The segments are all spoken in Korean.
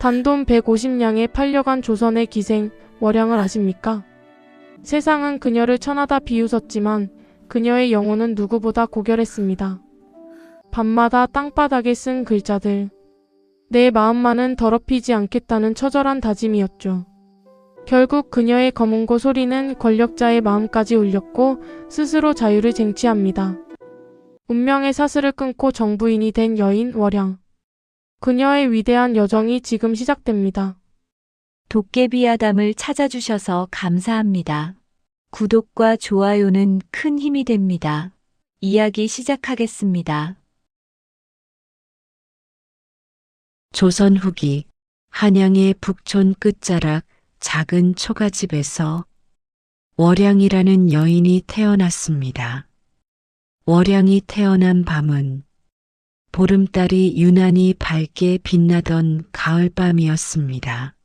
단돈 150냥에 팔려간 조선의 기생 월양을 아십니까? 세상은 그녀를 천하다 비웃었지만 그녀의 영혼은 누구보다 고결했습니다. 밤마다 땅바닥에 쓴 글자들. 내 마음만은 더럽히지 않겠다는 처절한 다짐이었죠. 결국 그녀의 검은고 소리는 권력자의 마음까지 울렸고 스스로 자유를 쟁취합니다. 운명의 사슬을 끊고 정부인이 된 여인 월양. 그녀의 위대한 여정이 지금 시작됩니다. 도깨비 아담을 찾아주셔서 감사합니다. 구독과 좋아요는 큰 힘이 됩니다. 이야기 시작하겠습니다. 조선 후기 한양의 북촌 끝자락 작은 초가집에서 월양이라는 여인이 태어났습니다. 월양이 태어난 밤은 보름달이 유난히 밝게 빛나던 가을밤이었습니다.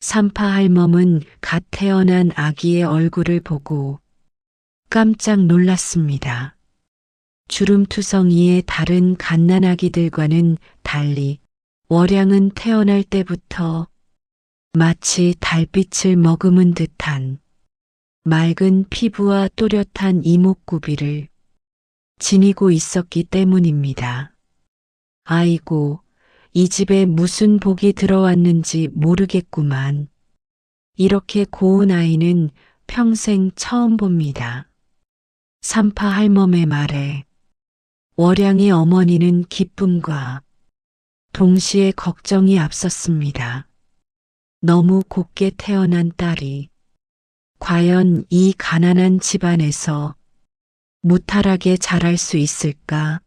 산파 할멈은 갓 태어난 아기의 얼굴을 보고 깜짝 놀랐습니다. 주름투성이의 다른 갓난아기들과는 달리 월양은 태어날 때부터 마치 달빛을 머금은 듯한 맑은 피부와 또렷한 이목구비를 지니고 있었기 때문입니다. 아이고, 이 집에 무슨 복이 들어왔는지 모르겠구만. 이렇게 고운 아이는 평생 처음 봅니다. 산파 할멈의 말에 월양의 어머니는 기쁨과 동시에 걱정이 앞섰습니다. 너무 곱게 태어난 딸이 과연 이 가난한 집안에서 무탈하게 자랄 수 있을까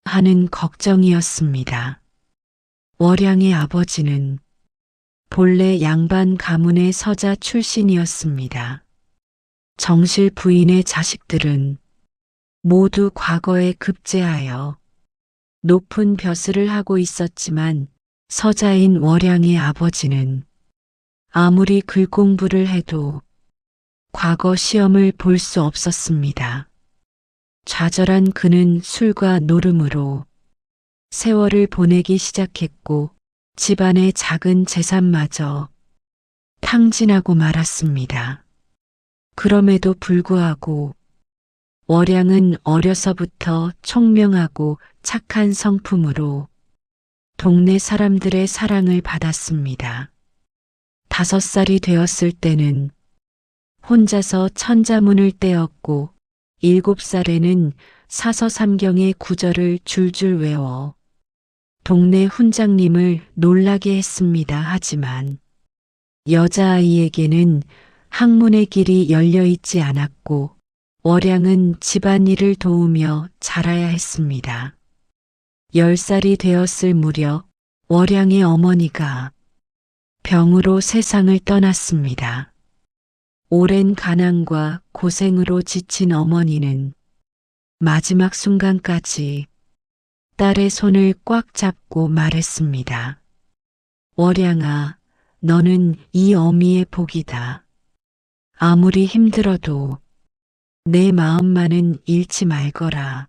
하는 걱정이었습니다. 월양의 아버지는 본래 양반 가문의 서자 출신이었습니다. 정실 부인의 자식들은 모두 과거에 급제하여 높은 벼슬을 하고 있었지만 서자인 월양의 아버지는 아무리 글 공부를 해도 과거 시험을 볼 수 없었습니다. 좌절한 그는 술과 노름으로 세월을 보내기 시작했고 집안의 작은 재산마저 탕진하고 말았습니다. 그럼에도 불구하고 월양은 어려서부터 총명하고 착한 성품으로 동네 사람들의 사랑을 받았습니다. 5살이 되었을 때는 혼자서 천자문을 떼었고 7살에는 사서삼경의 구절을 줄줄 외워 동네 훈장님을 놀라게 했습니다. 하지만 여자아이에게는 학문의 길이 열려있지 않았고 월양은 집안일을 도우며 자라야 했습니다. 10살이 되었을 무렵 월양의 어머니가 병으로 세상을 떠났습니다. 오랜 가난과 고생으로 지친 어머니는 마지막 순간까지 딸의 손을 꽉 잡고 말했습니다. 월양아, 너는 이 어미의 복이다. 아무리 힘들어도 내 마음만은 잃지 말거라.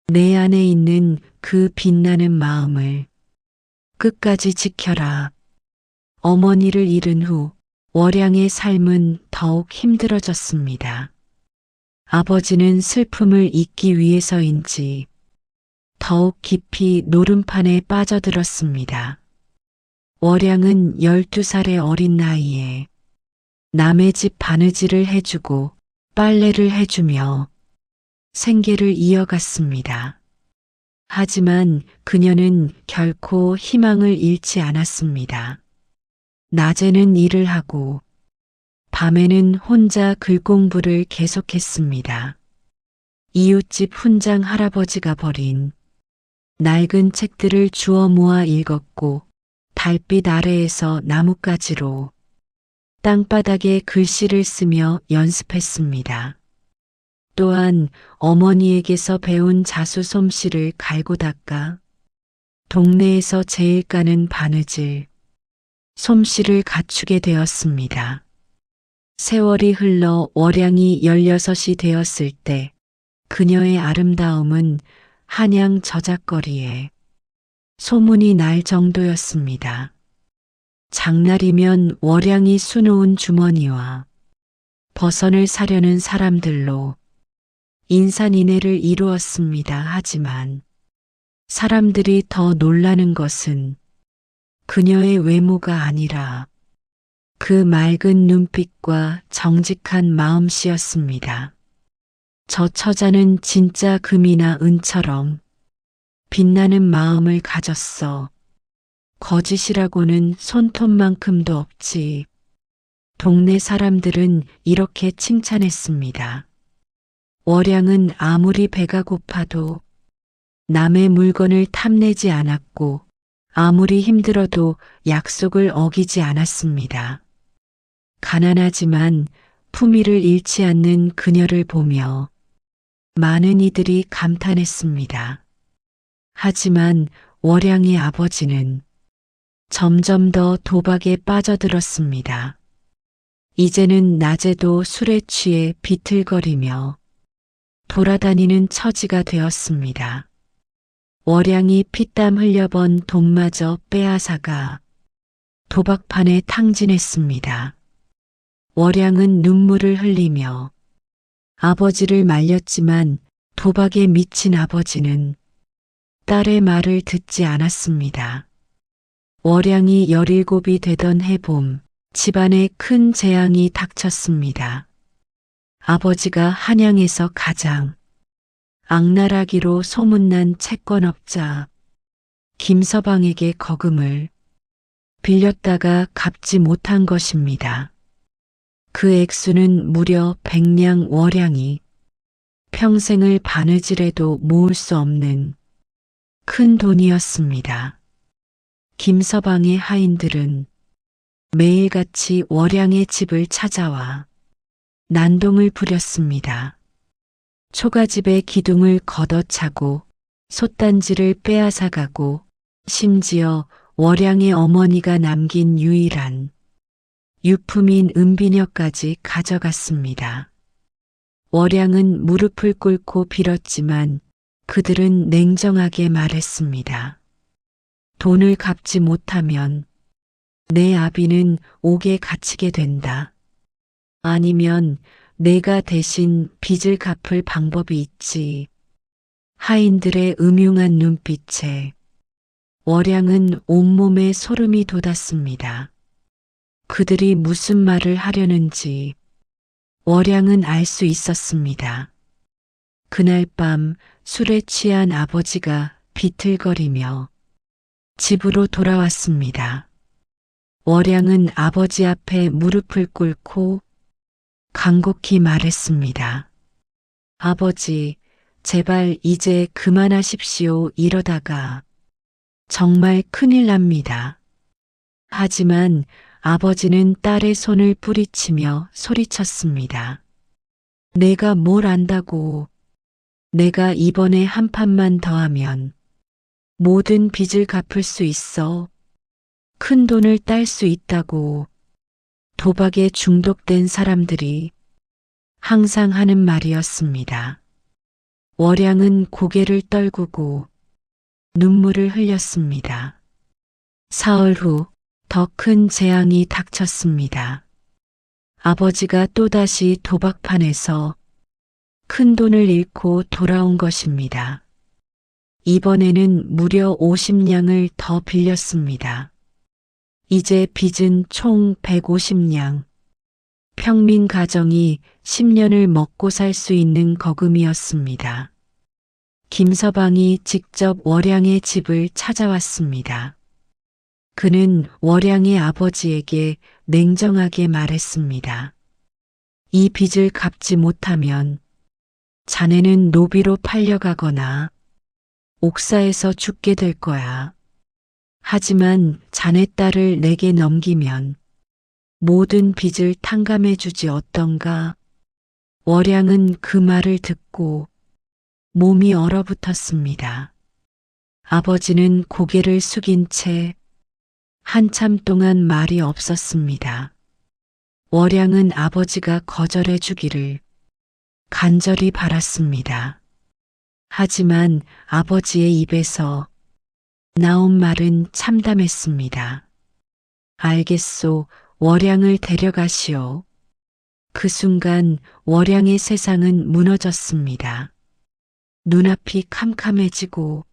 내 안에 있는 그 빛나는 마음을 끝까지 지켜라. 어머니를 잃은 후 월양의 삶은 더욱 힘들어졌습니다. 아버지는 슬픔을 잊기 위해서인지 더욱 깊이 노름판에 빠져들었습니다. 월양은 12살의 어린 나이에 남의 집 바느질을 해주고 빨래를 해주며 생계를 이어갔습니다. 하지만 그녀는 결코 희망을 잃지 않았습니다. 낮에는 일을 하고 밤에는 혼자 글공부를 계속했습니다. 이웃집 훈장 할아버지가 버린 낡은 책들을 주워 모아 읽었고 달빛 아래에서 나뭇가지로 땅바닥에 글씨를 쓰며 연습했습니다. 또한 어머니에게서 배운 자수 솜씨를 갈고 닦아 동네에서 제일 까는 바느질, 솜씨를 갖추게 되었습니다. 세월이 흘러 월양이 16이 되었을 때 그녀의 아름다움은 한양 저작거리에 소문이 날 정도였습니다. 장날이면 월양이 수놓은 주머니와 버선을 사려는 사람들로 인산인해를 이루었습니다. 하지만 사람들이 더 놀라는 것은 그녀의 외모가 아니라 그 맑은 눈빛과 정직한 마음씨였습니다. 저 처자는 진짜 금이나 은처럼 빛나는 마음을 가졌어. 거짓이라고는 손톱만큼도 없지. 동네 사람들은 이렇게 칭찬했습니다. 월양은 아무리 배가 고파도 남의 물건을 탐내지 않았고 아무리 힘들어도 약속을 어기지 않았습니다. 가난하지만 품위를 잃지 않는 그녀를 보며 많은 이들이 감탄했습니다. 하지만 월양의 아버지는 점점 더 도박에 빠져들었습니다. 이제는 낮에도 술에 취해 비틀거리며 돌아다니는 처지가 되었습니다. 월양이 피땀 흘려번 돈마저 빼앗아가 도박판에 탕진했습니다. 월양은 눈물을 흘리며 아버지를 말렸지만 도박에 미친 아버지는 딸의 말을 듣지 않았습니다. 월양이 17이 되던 해봄, 집안에 큰 재앙이 닥쳤습니다. 아버지가 한양에서 가장 악랄하기로 소문난 채권업자 김서방에게 거금을 빌렸다가 갚지 못한 것입니다. 그 액수는 무려 100냥. 월양이 평생을 바느질해도 모을 수 없는 큰 돈이었습니다. 김서방의 하인들은 매일같이 월양의 집을 찾아와 난동을 부렸습니다. 초가집의 기둥을 걷어차고 솥단지를 빼앗아가고 심지어 월양의 어머니가 남긴 유일한 유품인 은비녀까지 가져갔습니다. 월양은 무릎을 꿇고 빌었지만 그들은 냉정하게 말했습니다. 돈을 갚지 못하면 내 아비는 옥에 갇히게 된다. 아니면 내가 대신 빚을 갚을 방법이 있지. 하인들의 음흉한 눈빛에 월양은 온몸에 소름이 돋았습니다. 그들이 무슨 말을 하려는지 월양은 알 수 있었습니다. 그날 밤 술에 취한 아버지가 비틀거리며 집으로 돌아왔습니다. 월양은 아버지 앞에 무릎을 꿇고 간곡히 말했습니다. 아버지, 제발 이제 그만하십시오. 이러다가 정말 큰일 납니다. 하지만 아버지는 딸의 손을 뿌리치며 소리쳤습니다. 내가 뭘 안다고. 내가 이번에 한 판만 더 하면 모든 빚을 갚을 수 있어. 큰 돈을 딸 수 있다고. 도박에 중독된 사람들이 항상 하는 말이었습니다. 월양은 고개를 떨구고 눈물을 흘렸습니다. 사흘 후 더 큰 재앙이 닥쳤습니다. 아버지가 또다시 도박판에서 큰 돈을 잃고 돌아온 것입니다. 이번에는 무려 50냥을 더 빌렸습니다. 이제 빚은 총 150냥. 평민 가정이 10년을 먹고 살 수 있는 거금이었습니다. 김서방이 직접 월양의 집을 찾아왔습니다. 그는 월양의 아버지에게 냉정하게 말했습니다. 이 빚을 갚지 못하면 자네는 노비로 팔려가거나 옥사에서 죽게 될 거야. 하지만 자네 딸을 내게 넘기면 모든 빚을 탕감해 주지 어떤가? 월양은 그 말을 듣고 몸이 얼어붙었습니다. 아버지는 고개를 숙인 채 한참 동안 말이 없었습니다. 월양은 아버지가 거절해 주기를 간절히 바랐습니다. 하지만 아버지의 입에서 나온 말은 참담했습니다. 알겠소. 월양을 데려가시오. 그 순간 월양의 세상은 무너졌습니다. 눈앞이 캄캄해지고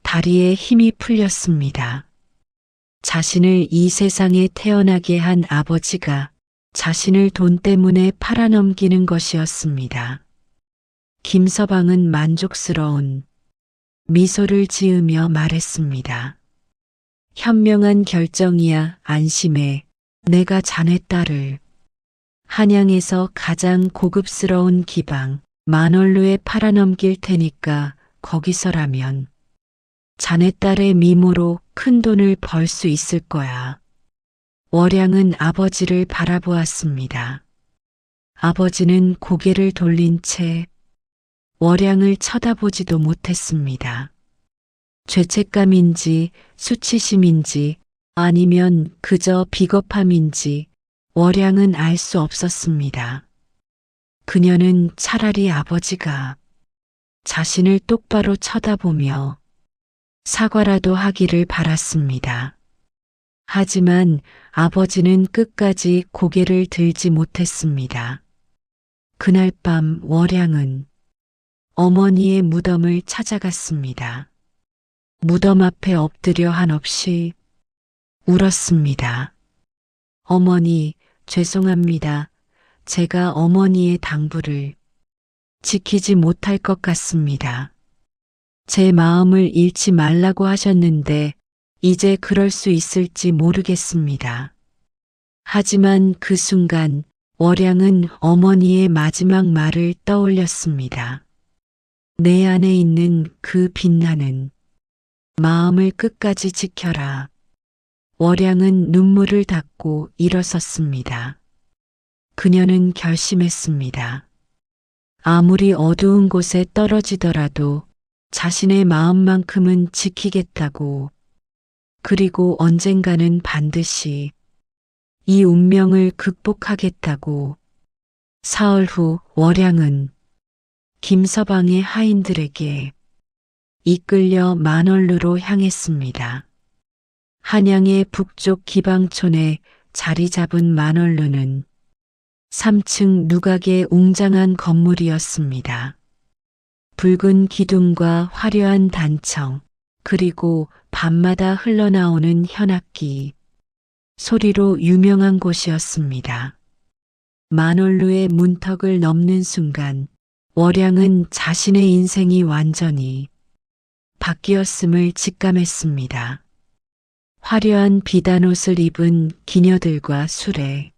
다리에 힘이 풀렸습니다. 자신을 이 세상에 태어나게 한 아버지가 자신을 돈 때문에 팔아넘기는 것이었습니다. 김서방은 만족스러운 미소를 지으며 말했습니다. 현명한 결정이야. 안심해. 내가 자네 딸을 한양에서 가장 고급스러운 기방 만월루에 팔아넘길 테니까 거기서라면 자네 딸의 미모로 큰 돈을 벌 수 있을 거야. 월양은 아버지를 바라보았습니다. 아버지는 고개를 돌린 채 월양을 쳐다보지도 못했습니다. 죄책감인지 수치심인지 아니면 그저 비겁함인지 월양은 알 수 없었습니다. 그녀는 차라리 아버지가 자신을 똑바로 쳐다보며 사과라도 하기를 바랐습니다. 하지만 아버지는 끝까지 고개를 들지 못했습니다. 그날 밤 월양은 어머니의 무덤을 찾아갔습니다. 무덤 앞에 엎드려 한없이 울었습니다. 어머니, 죄송합니다. 제가 어머니의 당부를 지키지 못할 것 같습니다. 제 마음을 잃지 말라고 하셨는데 이제 그럴 수 있을지 모르겠습니다. 하지만 그 순간 월양은 어머니의 마지막 말을 떠올렸습니다. 내 안에 있는 그 빛나는 마음을 끝까지 지켜라. 월양은 눈물을 닦고 일어섰습니다. 그녀는 결심했습니다. 아무리 어두운 곳에 떨어지더라도 자신의 마음만큼은 지키겠다고, 그리고 언젠가는 반드시 이 운명을 극복하겠다고. 사흘 후 월양은 김서방의 하인들에게 이끌려 만월루로 향했습니다. 한양의 북쪽 기방촌에 자리 잡은 만월루는 3층 누각의 웅장한 건물이었습니다. 붉은 기둥과 화려한 단청, 그리고 밤마다 흘러나오는 현악기 소리로 유명한 곳이었습니다. 만월루의 문턱을 넘는 순간 월양은 자신의 인생이 완전히 바뀌었음을 직감했습니다. 화려한 비단옷을 입은 기녀들과 술에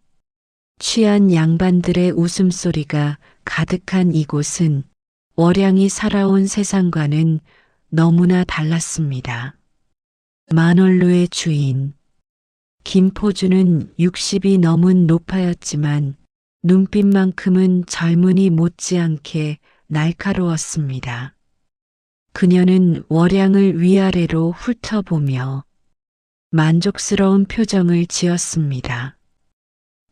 취한 양반들의 웃음소리가 가득한 이곳은 월양이 살아온 세상과는 너무나 달랐습니다. 만월루의 주인 김포주는 60이 넘은 노파였지만 눈빛만큼은 젊은이 못지않게 날카로웠습니다. 그녀는 월양을 위아래로 훑어보며 만족스러운 표정을 지었습니다.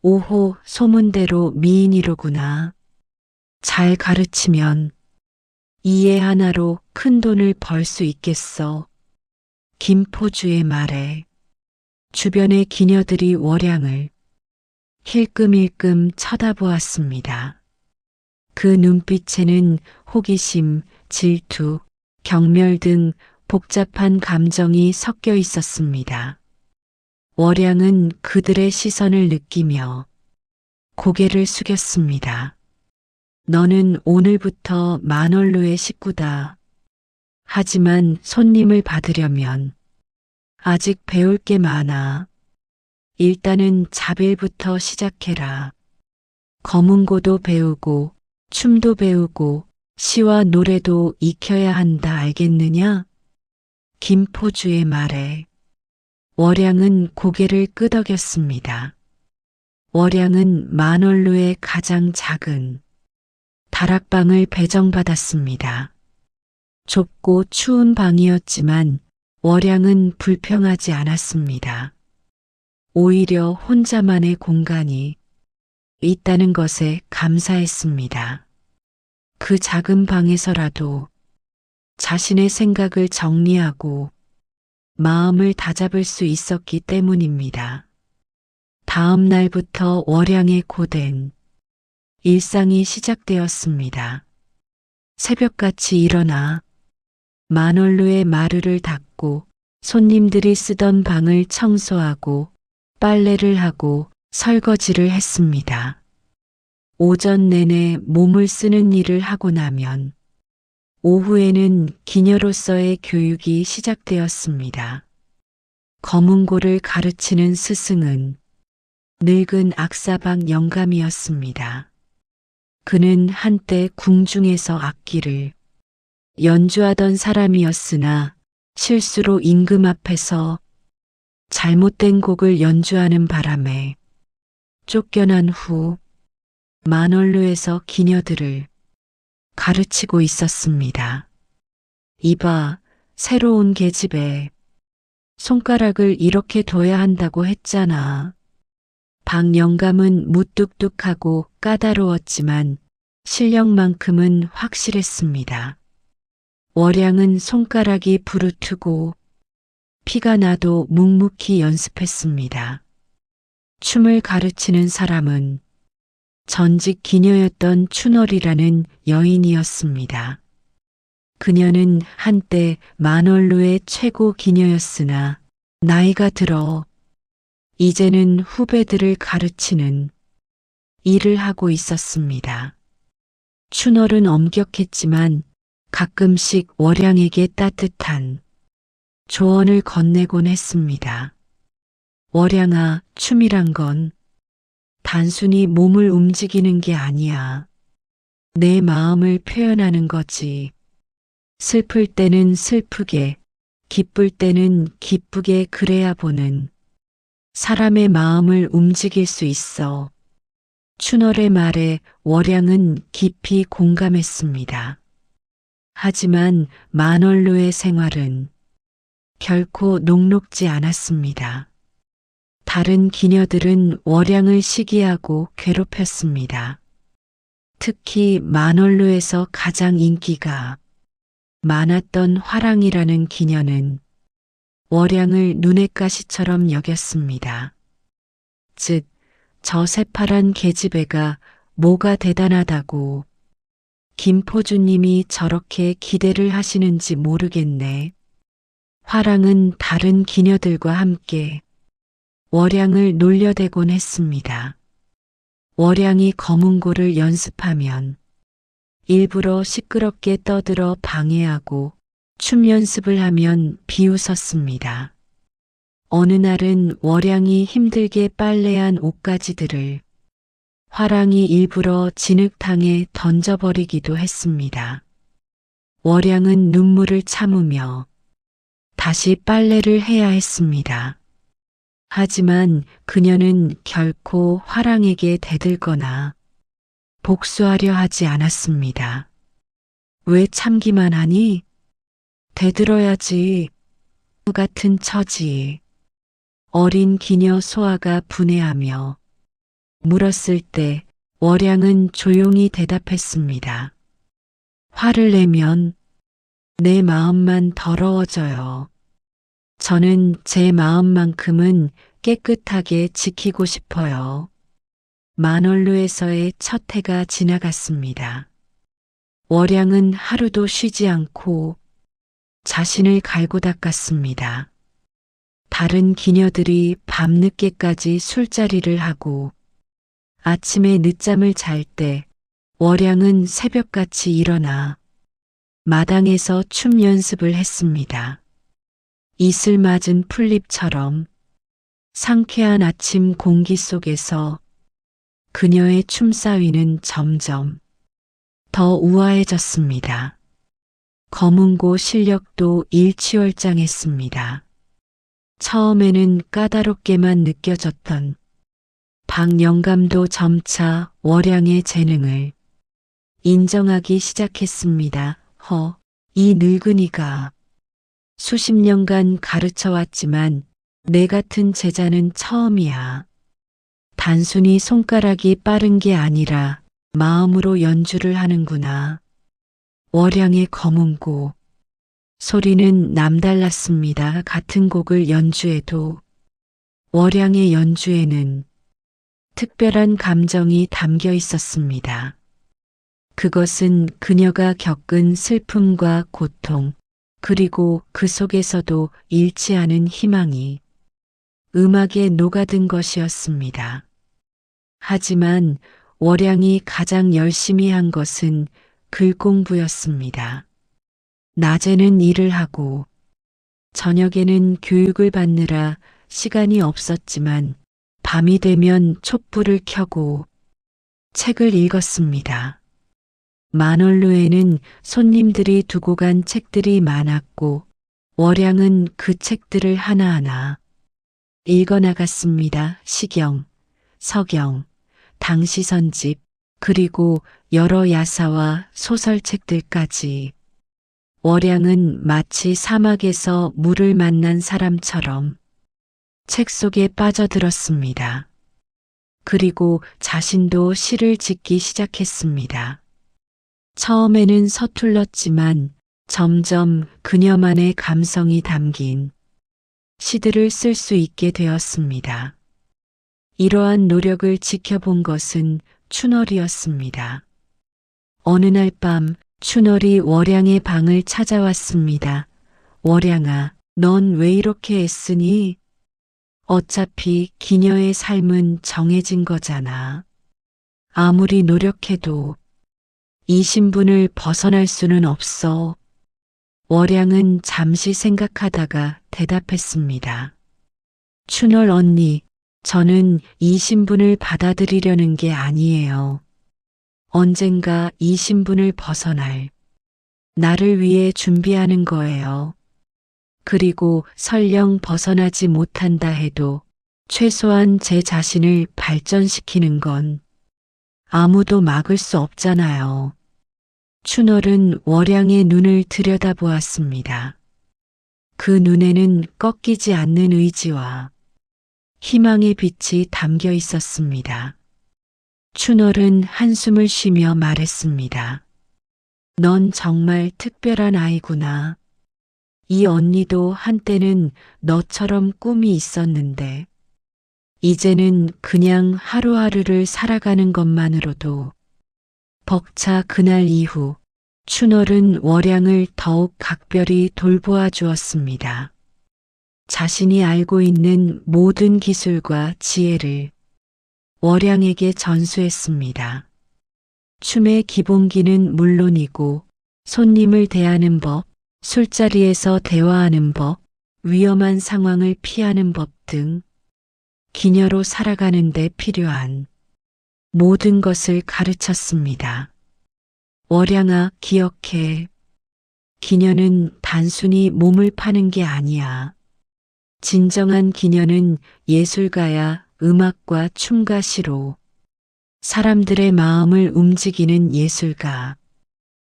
오호, 소문대로 미인이로구나. 잘 가르치면 이해 하나로 큰 돈을 벌 수 있겠어. 김포주의 말에 주변의 기녀들이 월양을 힐끔힐끔 쳐다보았습니다. 그 눈빛에는 호기심, 질투, 경멸 등 복잡한 감정이 섞여 있었습니다. 월양은 그들의 시선을 느끼며 고개를 숙였습니다. 너는 오늘부터 만월루의 식구다. 하지만 손님을 받으려면 아직 배울 게 많아. 일단은 자빌부터 시작해라. 검은고도 배우고 춤도 배우고 시와 노래도 익혀야 한다. 알겠느냐? 김포주의 말에 월양은 고개를 끄덕였습니다. 월양은 만월루의 가장 작은 다락방을 배정받았습니다. 좁고 추운 방이었지만 월양은 불평하지 않았습니다. 오히려 혼자만의 공간이 있다는 것에 감사했습니다. 그 작은 방에서라도 자신의 생각을 정리하고 마음을 다잡을 수 있었기 때문입니다. 다음 날부터 월양의 고된 일상이 시작되었습니다. 새벽같이 일어나 만월루의 마루를 닦고 손님들이 쓰던 방을 청소하고 빨래를 하고 설거지를 했습니다. 오전 내내 몸을 쓰는 일을 하고 나면 오후에는 기녀로서의 교육이 시작되었습니다. 검은고를 가르치는 스승은 늙은 악사방 영감이었습니다. 그는 한때 궁중에서 악기를 연주하던 사람이었으나 실수로 임금 앞에서 잘못된 곡을 연주하는 바람에 쫓겨난 후 만월루에서 기녀들을 가르치고 있었습니다. 이봐, 새로운 계집애. 손가락을 이렇게 둬야 한다고 했잖아. 박 영감은 무뚝뚝하고 까다로웠지만 실력만큼은 확실했습니다. 월양은 손가락이 부르트고 피가 나도 묵묵히 연습했습니다. 춤을 가르치는 사람은 전직 기녀였던 춘월이라는 여인이었습니다. 그녀는 한때 만월루의 최고 기녀였으나 나이가 들어 이제는 후배들을 가르치는 일을 하고 있었습니다. 춘월은 엄격했지만 가끔씩 월양에게 따뜻한 조언을 건네곤 했습니다. 월양아, 춤이란 건 단순히 몸을 움직이는 게 아니야. 내 마음을 표현하는 거지. 슬플 때는 슬프게, 기쁠 때는 기쁘게 그래야 보는 사람의 마음을 움직일 수 있어. 춘월의 말에 월양은 깊이 공감했습니다. 하지만 만월루의 생활은 결코 녹록지 않았습니다. 다른 기녀들은 월양을 시기하고 괴롭혔습니다. 특히 만월루에서 가장 인기가 많았던 화랑이라는 기녀는 월양을 눈의 가시처럼 여겼습니다. 즉, 저 새파란 계집애가 뭐가 대단하다고 김포주님이 저렇게 기대를 하시는지 모르겠네. 화랑은 다른 기녀들과 함께 월양을 놀려대곤 했습니다. 월양이 검은고를 연습하면 일부러 시끄럽게 떠들어 방해하고 춤 연습을 하면 비웃었습니다. 어느 날은 월양이 힘들게 빨래한 옷가지들을 화랑이 일부러 진흙탕에 던져버리기도 했습니다. 월양은 눈물을 참으며 다시 빨래를 해야 했습니다. 하지만 그녀는 결코 화랑에게 대들거나 복수하려 하지 않았습니다. 왜 참기만 하니? 대들어야지. 같은 처지. 어린 기녀 소아가 분해하며 물었을 때 월양은 조용히 대답했습니다. 화를 내면 내 마음만 더러워져요. 저는 제 마음만큼은 깨끗하게 지키고 싶어요. 만월루에서의 첫 해가 지나갔습니다. 월양은 하루도 쉬지 않고 자신을 갈고 닦았습니다. 다른 기녀들이 밤늦게까지 술자리를 하고 아침에 늦잠을 잘 때 월양은 새벽같이 일어나 마당에서 춤 연습을 했습니다. 이슬 맞은 풀잎처럼 상쾌한 아침 공기 속에서 그녀의 춤사위는 점점 더 우아해졌습니다. 검은고 실력도 일취월장했습니다. 처음에는 까다롭게만 느껴졌던 박 영감도 점차 월양의 재능을 인정하기 시작했습니다. 이 늙은이가 수십 년간 가르쳐왔지만 내 같은 제자는 처음이야. 단순히 손가락이 빠른 게 아니라 마음으로 연주를 하는구나. 월양의 검은고 소리는 남달랐습니다. 같은 곡을 연주해도 월양의 연주에는 특별한 감정이 담겨 있었습니다. 그것은 그녀가 겪은 슬픔과 고통, 그리고 그 속에서도 잃지 않은 희망이 음악에 녹아든 것이었습니다. 하지만 월양이 가장 열심히 한 것은 글 공부였습니다. 낮에는 일을 하고 저녁에는 교육을 받느라 시간이 없었지만 밤이 되면 촛불을 켜고 책을 읽었습니다. 만월루에는 손님들이 두고 간 책들이 많았고 월양은 그 책들을 하나하나 읽어나갔습니다. 시경, 서경, 당시선집, 그리고 여러 야사와 소설책들까지. 월양은 마치 사막에서 물을 만난 사람처럼 책 속에 빠져들었습니다. 그리고 자신도 시를 짓기 시작했습니다. 처음에는 서툴렀지만 점점 그녀만의 감성이 담긴 시들을 쓸 수 있게 되었습니다. 이러한 노력을 지켜본 것은 춘월이었습니다. 어느 날 밤 춘월이 월양의 방을 찾아왔습니다. 월양아, 넌 왜 이렇게 애쓰니? 어차피 기녀의 삶은 정해진 거잖아. 아무리 노력해도 이 신분을 벗어날 수는 없어. 월양은 잠시 생각하다가 대답했습니다. 춘월 언니, 저는 이 신분을 받아들이려는 게 아니에요. 언젠가 이 신분을 벗어날 나를 위해 준비하는 거예요. 그리고 설령 벗어나지 못한다 해도 최소한 제 자신을 발전시키는 건 아무도 막을 수 없잖아요. 춘월은 월양의 눈을 들여다보았습니다. 그 눈에는 꺾이지 않는 의지와 희망의 빛이 담겨 있었습니다. 춘월은 한숨을 쉬며 말했습니다. 넌 정말 특별한 아이구나. 이 언니도 한때는 너처럼 꿈이 있었는데 이제는 그냥 하루하루를 살아가는 것만으로도 벅차. 그날 이후 춘월은 월양을 더욱 각별히 돌보아 주었습니다. 자신이 알고 있는 모든 기술과 지혜를 월양에게 전수했습니다. 춤의 기본기는 물론이고 손님을 대하는 법, 술자리에서 대화하는 법, 위험한 상황을 피하는 법 등 기녀로 살아가는 데 필요한 모든 것을 가르쳤습니다. 월양아, 기억해. 기녀는 단순히 몸을 파는 게 아니야. 진정한 기녀는 예술가야. 음악과 춤과 시로 사람들의 마음을 움직이는 예술가.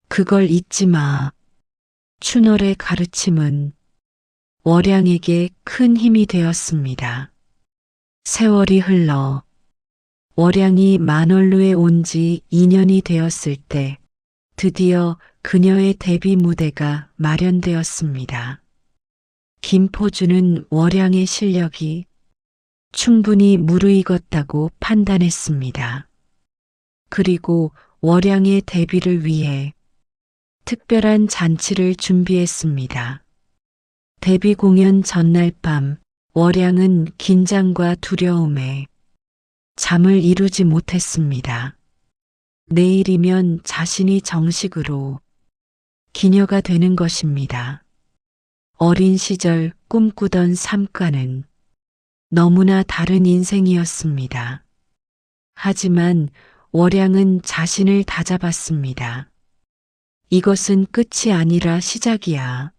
그걸 잊지 마. 춘월의 가르침은 월양에게 큰 힘이 되었습니다. 세월이 흘러 월양이 만월루에 온 지 2년이 되었을 때 드디어 그녀의 데뷔 무대가 마련되었습니다. 김포주는 월양의 실력이 충분히 무르익었다고 판단했습니다. 그리고 월양의 데뷔를 위해 특별한 잔치를 준비했습니다. 데뷔 공연 전날 밤 월양은 긴장과 두려움에 잠을 이루지 못했습니다. 내일이면 자신이 정식으로 기녀가 되는 것입니다. 어린 시절 꿈꾸던 삶과는 너무나 다른 인생이었습니다. 하지만 월양은 자신을 다잡았습니다. 이것은 끝이 아니라 시작이야.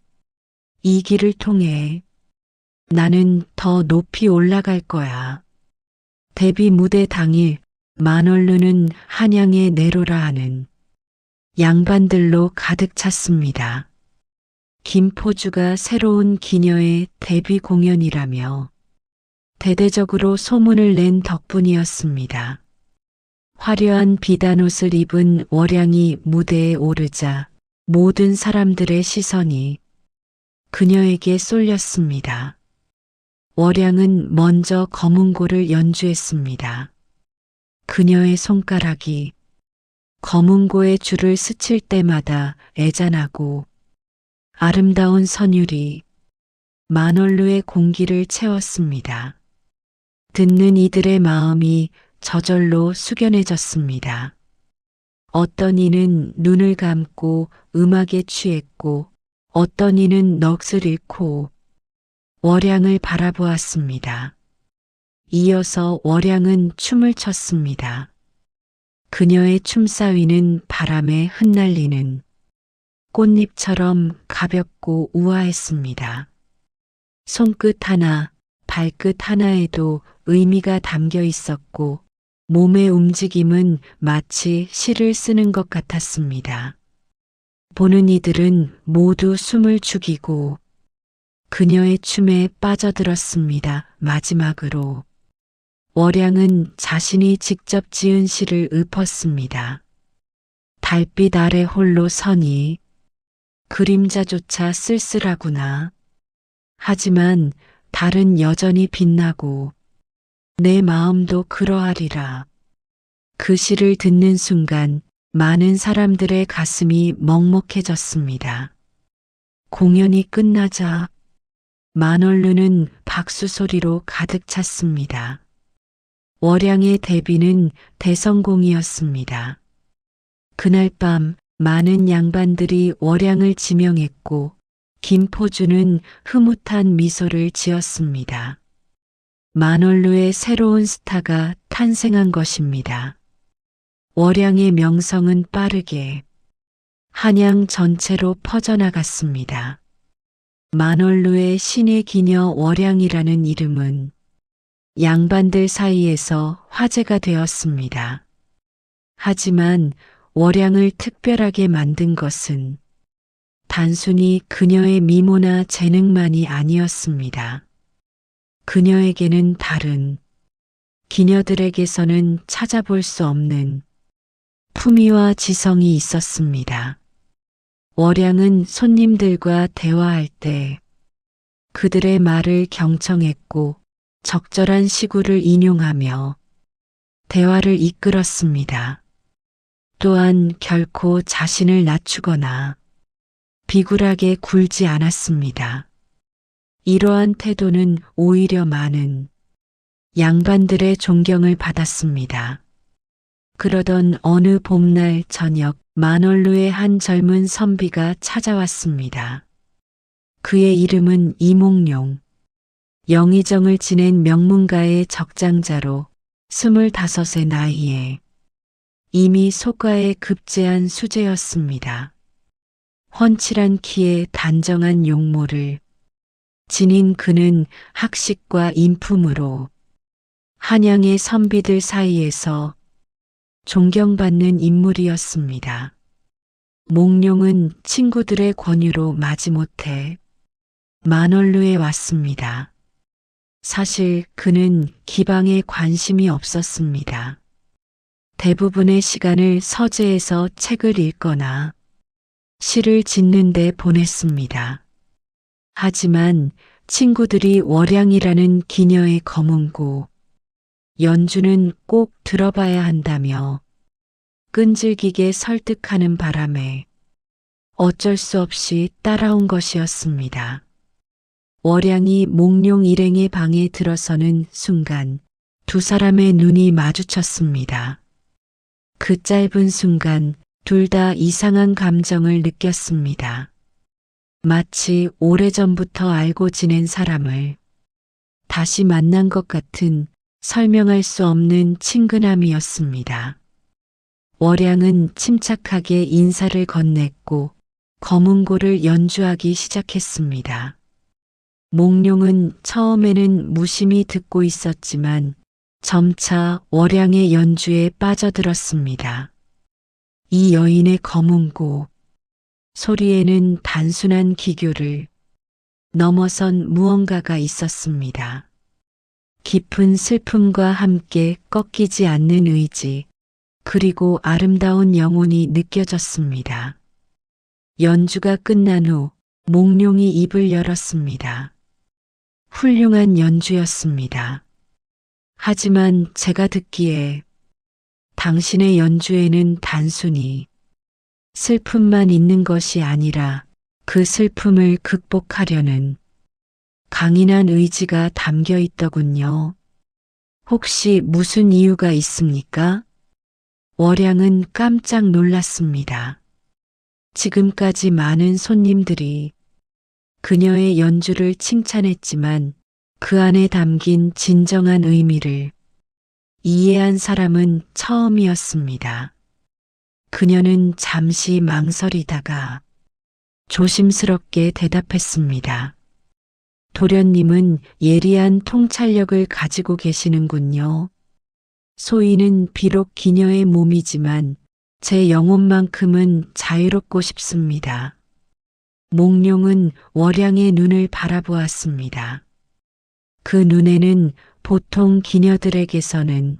이 길을 통해 나는 더 높이 올라갈 거야. 데뷔 무대 당일 만월루는 한양의 내로라 하는 양반들로 가득 찼습니다. 김포주가 새로운 기녀의 데뷔 공연이라며 대대적으로 소문을 낸 덕분이었습니다. 화려한 비단옷을 입은 월양이 무대에 오르자 모든 사람들의 시선이 그녀에게 쏠렸습니다. 월양은 먼저 검은고를 연주했습니다. 그녀의 손가락이 검은고의 줄을 스칠 때마다 애잔하고 아름다운 선율이 만월루의 공기를 채웠습니다. 듣는 이들의 마음이 저절로 숙연해졌습니다. 어떤 이는 눈을 감고 음악에 취했고 어떤 이는 넋을 잃고 월양을 바라보았습니다. 이어서 월양은 춤을 췄습니다. 그녀의 춤사위는 바람에 흩날리는 꽃잎처럼 가볍고 우아했습니다. 손끝 하나, 발끝 하나에도 의미가 담겨 있었고 몸의 움직임은 마치 시를 쓰는 것 같았습니다. 보는 이들은 모두 숨을 죽이고 그녀의 춤에 빠져들었습니다. 마지막으로 월양은 자신이 직접 지은 시를 읊었습니다. 달빛 아래 홀로 서니 그림자조차 쓸쓸하구나. 하지만 달은 여전히 빛나고 내 마음도 그러하리라. 그 시를 듣는 순간 많은 사람들의 가슴이 먹먹해졌습니다. 공연이 끝나자 만월루는 박수 소리로 가득 찼습니다. 월양의 데뷔는 대성공이었습니다. 그날 밤 많은 양반들이 월양을 지명했고 김포주는 흐뭇한 미소를 지었습니다. 만월루의 새로운 스타가 탄생한 것입니다. 월양의 명성은 빠르게 한양 전체로 퍼져나갔습니다. 만월루의 신의 기녀 월양이라는 이름은 양반들 사이에서 화제가 되었습니다. 하지만 월양을 특별하게 만든 것은 단순히 그녀의 미모나 재능만이 아니었습니다. 그녀에게는 다른 기녀들에게서는 찾아볼 수 없는 품위와 지성이 있었습니다. 월양은 손님들과 대화할 때 그들의 말을 경청했고 적절한 시구를 인용하며 대화를 이끌었습니다. 또한 결코 자신을 낮추거나 비굴하게 굴지 않았습니다. 이러한 태도는 오히려 많은 양반들의 존경을 받았습니다. 그러던 어느 봄날 저녁 만월루의 한 젊은 선비가 찾아왔습니다. 그의 이름은 이몽룡. 영의정을 지낸 명문가의 적장자로 25의 나이에 이미 소가에 급제한 수재였습니다. 훤칠한 키에 단정한 용모를 지닌 그는 학식과 인품으로 한양의 선비들 사이에서 존경받는 인물이었습니다. 몽룡은 친구들의 권유로 마지못해 만월루에 왔습니다. 사실 그는 기방에 관심이 없었습니다. 대부분의 시간을 서재에서 책을 읽거나 시를 짓는 데 보냈습니다. 하지만 친구들이 월양이라는 기녀의 검은고 연주는 꼭 들어봐야 한다며 끈질기게 설득하는 바람에 어쩔 수 없이 따라온 것이었습니다. 월양이 몽룡 일행의 방에 들어서는 순간 두 사람의 눈이 마주쳤습니다. 그 짧은 순간 둘 다 이상한 감정을 느꼈습니다. 마치 오래전부터 알고 지낸 사람을 다시 만난 것 같은 설명할 수 없는 친근함이었습니다. 월양은 침착하게 인사를 건넸고 검은고를 연주하기 시작했습니다. 몽룡은 처음에는 무심히 듣고 있었지만 점차 월양의 연주에 빠져들었습니다. 이 여인의 검은고 소리에는 단순한 기교를 넘어선 무언가가 있었습니다. 깊은 슬픔과 함께 꺾이지 않는 의지, 그리고 아름다운 영혼이 느껴졌습니다. 연주가 끝난 후 몽룡이 입을 열었습니다. 훌륭한 연주였습니다. 하지만 제가 듣기에 당신의 연주에는 단순히 슬픔만 있는 것이 아니라 그 슬픔을 극복하려는 강인한 의지가 담겨 있더군요. 혹시 무슨 이유가 있습니까? 월양은 깜짝 놀랐습니다. 지금까지 많은 손님들이 그녀의 연주를 칭찬했지만 그 안에 담긴 진정한 의미를 이해한 사람은 처음이었습니다. 그녀는 잠시 망설이다가 조심스럽게 대답했습니다. 도련님은 예리한 통찰력을 가지고 계시는군요. 소희는 비록 기녀의 몸이지만 제 영혼만큼은 자유롭고 싶습니다. 몽룡은 월양의 눈을 바라보았습니다. 그 눈에는 보통 기녀들에게서는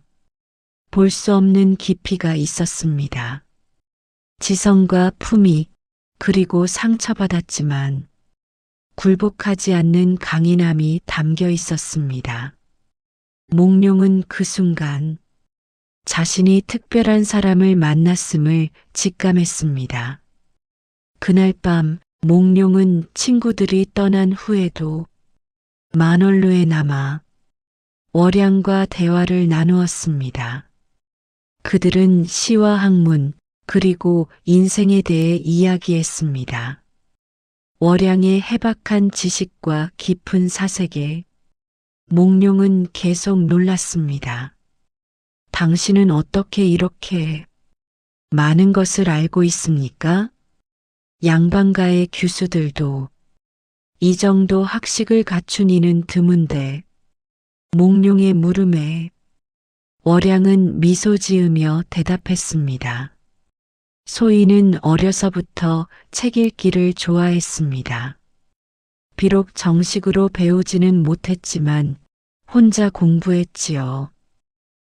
볼 수 없는 깊이가 있었습니다. 지성과 품위, 그리고 상처받았지만 굴복하지 않는 강인함이 담겨 있었습니다. 몽룡은 그 순간 자신이 특별한 사람을 만났음을 직감했습니다. 그날 밤 몽룡은 친구들이 떠난 후에도 만월루에 남아 월양과 대화를 나누었습니다. 그들은 시와 학문 그리고 인생에 대해 이야기했습니다. 월양의 해박한 지식과 깊은 사색에 몽룡은 계속 놀랐습니다. 당신은 어떻게 이렇게 많은 것을 알고 있습니까? 양반가의 규수들도 이 정도 학식을 갖춘 이는 드문데 몽룡의 물음에 월양은 미소 지으며 대답했습니다. 소희는 어려서부터 책 읽기를 좋아했습니다. 비록 정식으로 배우지는 못했지만 혼자 공부했지요.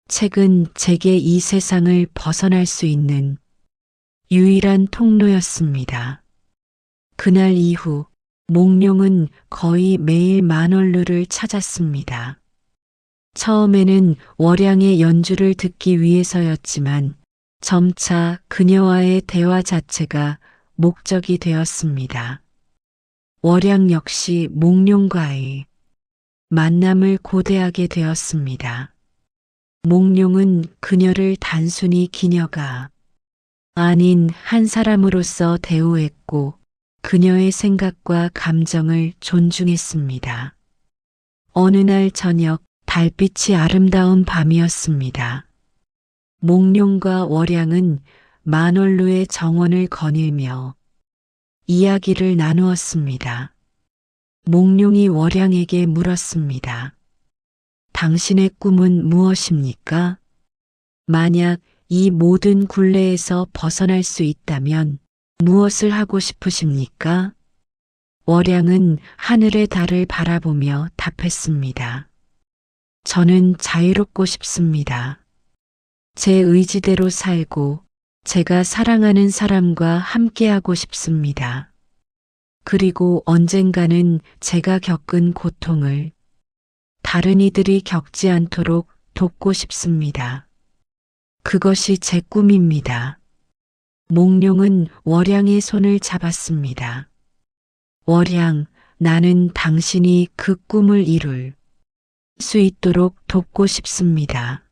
책은 제게 이 세상을 벗어날 수 있는 유일한 통로였습니다. 그날 이후 몽룡은 거의 매일 만월루를 찾았습니다. 처음에는 월양의 연주를 듣기 위해서였지만 점차 그녀와의 대화 자체가 목적이 되었습니다. 월양 역시 몽룡과의 만남을 고대하게 되었습니다. 몽룡은 그녀를 단순히 기녀가 아닌 한 사람으로서 대우했고 그녀의 생각과 감정을 존중했습니다. 어느 날 저녁 달빛이 아름다운 밤이었습니다. 몽룡과 월양은 만월루의 정원을 거닐며 이야기를 나누었습니다. 몽룡이 월양에게 물었습니다. 당신의 꿈은 무엇입니까? 만약 이 모든 굴레에서 벗어날 수 있다면 무엇을 하고 싶으십니까? 월양은 하늘의 달을 바라보며 답했습니다. 저는 자유롭고 싶습니다. 제 의지대로 살고 제가 사랑하는 사람과 함께하고 싶습니다. 그리고 언젠가는 제가 겪은 고통을 다른 이들이 겪지 않도록 돕고 싶습니다. 그것이 제 꿈입니다. 몽룡은 월양의 손을 잡았습니다. 월양, 나는 당신이 그 꿈을 이룰 수 있도록 돕고 싶습니다.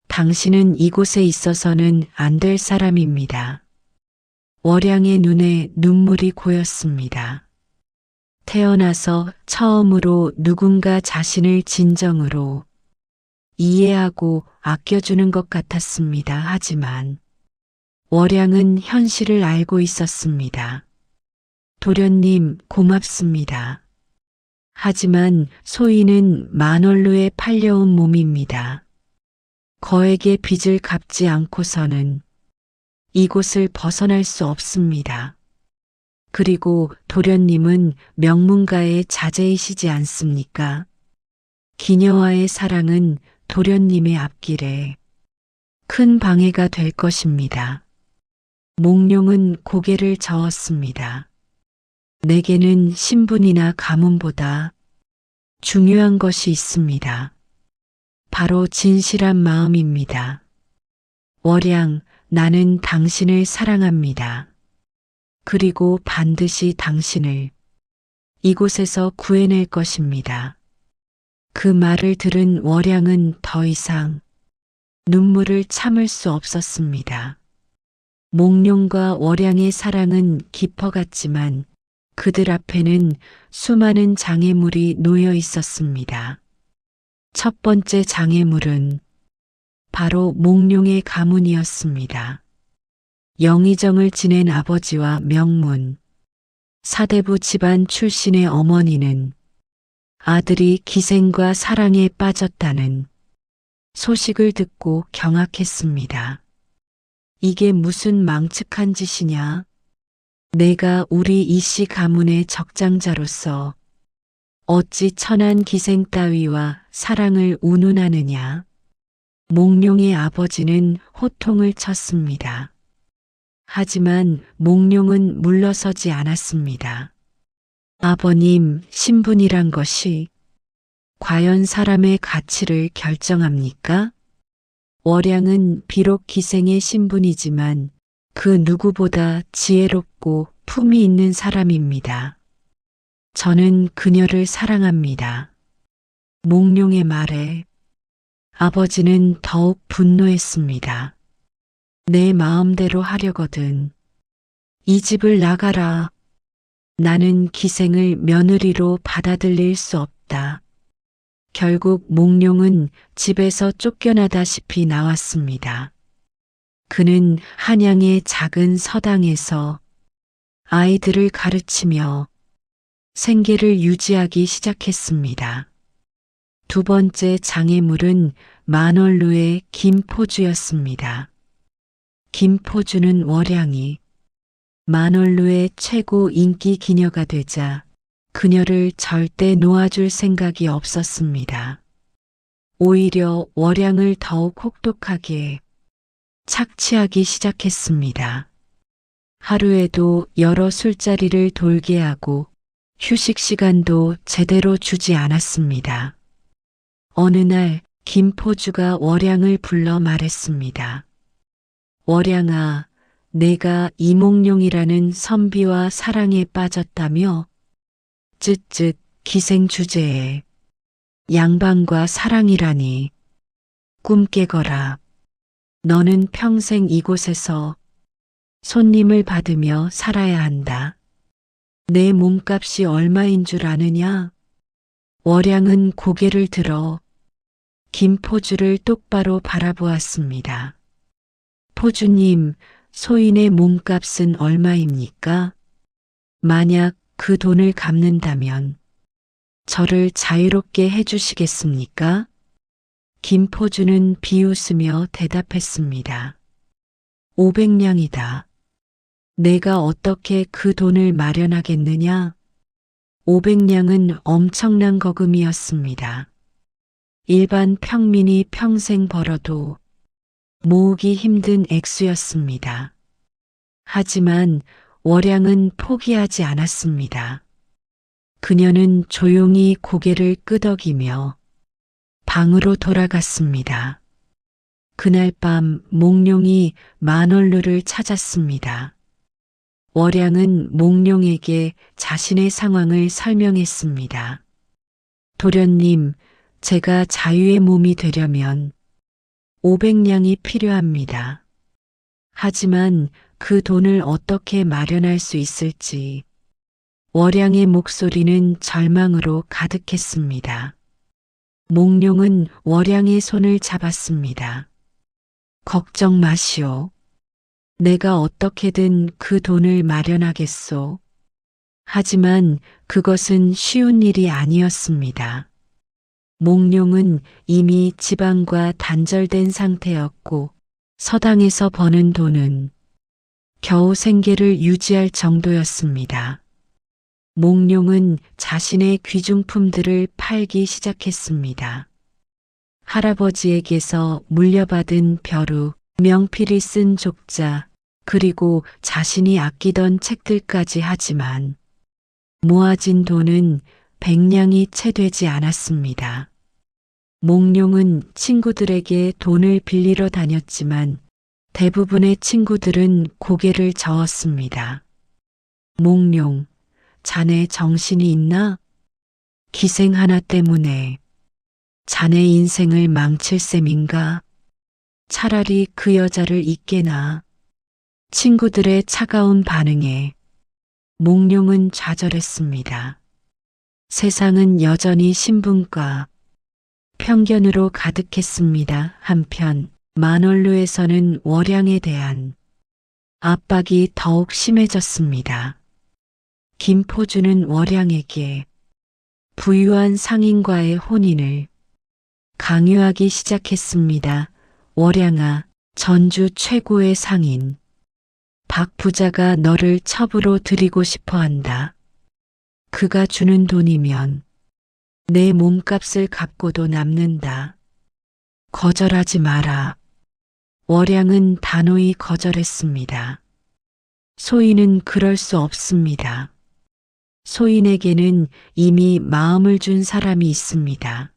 당신은 이곳에 있어서는 안 될 사람입니다. 월양의 눈에 눈물이 고였습니다. 태어나서 처음으로 누군가 자신을 진정으로 이해하고 아껴주는 것 같았습니다. 하지만 월양은 현실을 알고 있었습니다. 도련님, 고맙습니다. 하지만 소희는 만월루에 팔려온 몸입니다. 거액의 빚을 갚지 않고서는 이곳을 벗어날 수 없습니다. 그리고 도련님은 명문가의 자제이시지 않습니까? 기녀와의 사랑은 도련님의 앞길에 큰 방해가 될 것입니다. 몽룡은 고개를 저었습니다. 내게는 신분이나 가문보다 중요한 것이 있습니다. 바로 진실한 마음입니다. 월양, 나는 당신을 사랑합니다. 그리고 반드시 당신을 이곳에서 구해낼 것입니다. 그 말을 들은 월양은 더 이상 눈물을 참을 수 없었습니다. 몽룡과 월양의 사랑은 깊어갔지만 그들 앞에는 수많은 장애물이 놓여 있었습니다. 첫 번째 장애물은 바로 몽룡의 가문이었습니다. 영의정을 지낸 아버지와 명문, 사대부 집안 출신의 어머니는 아들이 기생과 사랑에 빠졌다는 소식을 듣고 경악했습니다. 이게 무슨 망측한 짓이냐? 내가 우리 이씨 가문의 적장자로서 어찌 천한 기생 따위와 사랑을 운운하느냐? 몽룡의 아버지는 호통을 쳤습니다. 하지만 몽룡은 물러서지 않았습니다. 아버님, 신분이란 것이 과연 사람의 가치를 결정합니까? 월양은 비록 기생의 신분이지만 그 누구보다 지혜롭고 품이 있는 사람입니다. 저는 그녀를 사랑합니다. 몽룡의 말에 아버지는 더욱 분노했습니다. 내 마음대로 하려거든. 이 집을 나가라. 나는 기생을 며느리로 받아들일 수 없다. 결국 몽룡은 집에서 쫓겨나다시피 나왔습니다. 그는 한양의 작은 서당에서 아이들을 가르치며 생계를 유지하기 시작했습니다. 두 번째 장애물은 만월루의 김포주였습니다. 김포주는 월양이 만월루의 최고 인기 기녀가 되자 그녀를 절대 놓아줄 생각이 없었습니다. 오히려 월양을 더욱 혹독하게 착취하기 시작했습니다. 하루에도 여러 술자리를 돌게 하고 휴식 시간도 제대로 주지 않았습니다. 어느 날 김포주가 월양을 불러 말했습니다. 월양아, 내가 이몽룡이라는 선비와 사랑에 빠졌다며? 쯧쯧, 기생 주제에 양반과 사랑이라니. 꿈 깨거라. 너는 평생 이곳에서 손님을 받으며 살아야 한다. 내 몸값이 얼마인 줄 아느냐? 월양은 고개를 들어 김포주를 똑바로 바라보았습니다. 포주님, 소인의 몸값은 얼마입니까? 만약 그 돈을 갚는다면 저를 자유롭게 해주시겠습니까? 김포주는 비웃으며 대답했습니다. 500냥이다. 내가 어떻게 그 돈을 마련하겠느냐? 500냥은 엄청난 거금이었습니다. 일반 평민이 평생 벌어도 모으기 힘든 액수였습니다. 하지만 월양은 포기하지 않았습니다. 그녀는 조용히 고개를 끄덕이며 방으로 돌아갔습니다. 그날 밤 몽룡이 만월루를 찾았습니다. 월양은 몽룡에게 자신의 상황을 설명했습니다. 도련님, 제가 자유의 몸이 되려면 500냥이 필요합니다. 하지만 그 돈을 어떻게 마련할 수 있을지 월양의 목소리는 절망으로 가득했습니다. 몽룡은 월양의 손을 잡았습니다. 걱정 마시오. 내가 어떻게든 그 돈을 마련하겠소. 하지만 그것은 쉬운 일이 아니었습니다. 몽룡은 이미 지방과 단절된 상태였고 서당에서 버는 돈은 겨우 생계를 유지할 정도였습니다. 몽룡은 자신의 귀중품들을 팔기 시작했습니다. 할아버지에게서 물려받은 벼루, 명필이 쓴 족자, 그리고 자신이 아끼던 책들까지 하지만 모아진 돈은 100냥이 채 되지 않았습니다. 몽룡은 친구들에게 돈을 빌리러 다녔지만 대부분의 친구들은 고개를 저었습니다. 몽룡, 자네 정신이 있나? 기생 하나 때문에 자네 인생을 망칠 셈인가? 차라리 그 여자를 잊게나. 친구들의 차가운 반응에 몽룡은 좌절했습니다. 세상은 여전히 신분과 편견으로 가득했습니다. 한편 만월루에서는 월양에 대한 압박이 더욱 심해졌습니다. 김포주는 월양에게 부유한 상인과의 혼인을 강요하기 시작했습니다. 월양아, 전주 최고의 상인 박 부자가 너를 첩으로 들이고 싶어 한다. 그가 주는 돈이면 내 몸값을 갚고도 남는다. 거절하지 마라. 월양은 단호히 거절했습니다. 소인은 그럴 수 없습니다. 소인에게는 이미 마음을 준 사람이 있습니다.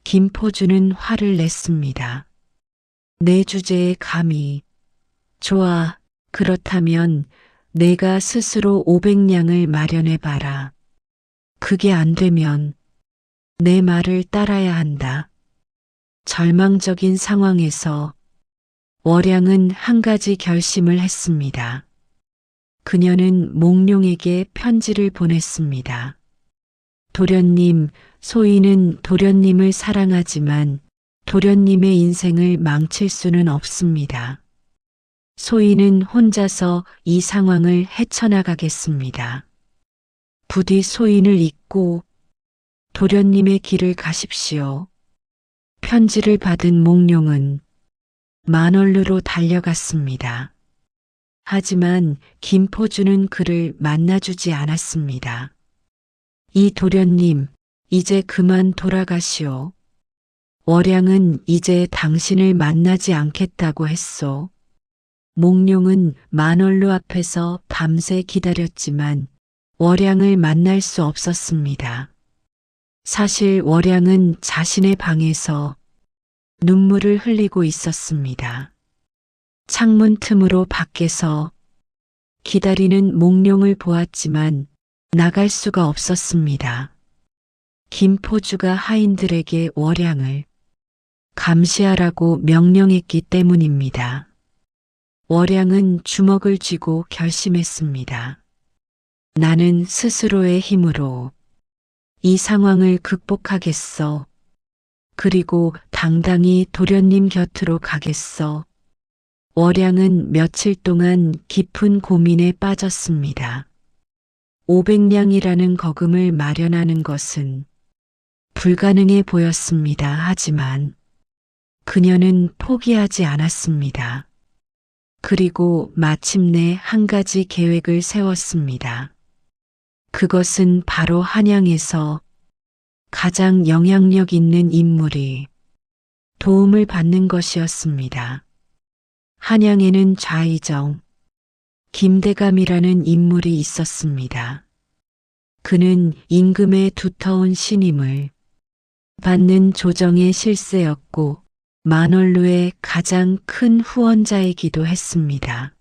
김포주는 화를 냈습니다. 내 주제에 감히. 좋아, 그렇다면 내가 스스로 500냥을 마련해 봐라. 그게 안 되면 내 말을 따라야 한다. 절망적인 상황에서 월양은 한 가지 결심을 했습니다. 그녀는 몽룡에게 편지를 보냈습니다. 도련님, 소인은 도련님을 사랑하지만 도련님의 인생을 망칠 수는 없습니다. 소인은 혼자서 이 상황을 헤쳐나가겠습니다. 부디 소인을 잊고 도련님의 길을 가십시오. 편지를 받은 몽룡은 만월루로 달려갔습니다. 하지만 김포주는 그를 만나주지 않았습니다. 이 도련님, 이제 그만 돌아가시오. 월양은 이제 당신을 만나지 않겠다고 했소. 몽룡은 만월루 앞에서 밤새 기다렸지만 월양을 만날 수 없었습니다. 사실 월양은 자신의 방에서 눈물을 흘리고 있었습니다. 창문 틈으로 밖에서 기다리는 몽룡을 보았지만 나갈 수가 없었습니다. 김포주가 하인들에게 월양을 감시하라고 명령했기 때문입니다. 월양은 주먹을 쥐고 결심했습니다. 나는 스스로의 힘으로 이 상황을 극복하겠어. 그리고 당당히 도련님 곁으로 가겠어. 월양은 며칠 동안 깊은 고민에 빠졌습니다. 500냥이라는 거금을 마련하는 것은 불가능해 보였습니다. 하지만 그녀는 포기하지 않았습니다. 그리고 마침내 한 가지 계획을 세웠습니다. 그것은 바로 한양에서 가장 영향력 있는 인물이 도움을 받는 것이었습니다. 한양에는 좌의정, 김대감이라는 인물이 있었습니다. 그는 임금의 두터운 신임을 받는 조정의 실세였고 만월루의 가장 큰 후원자이기도 했습니다.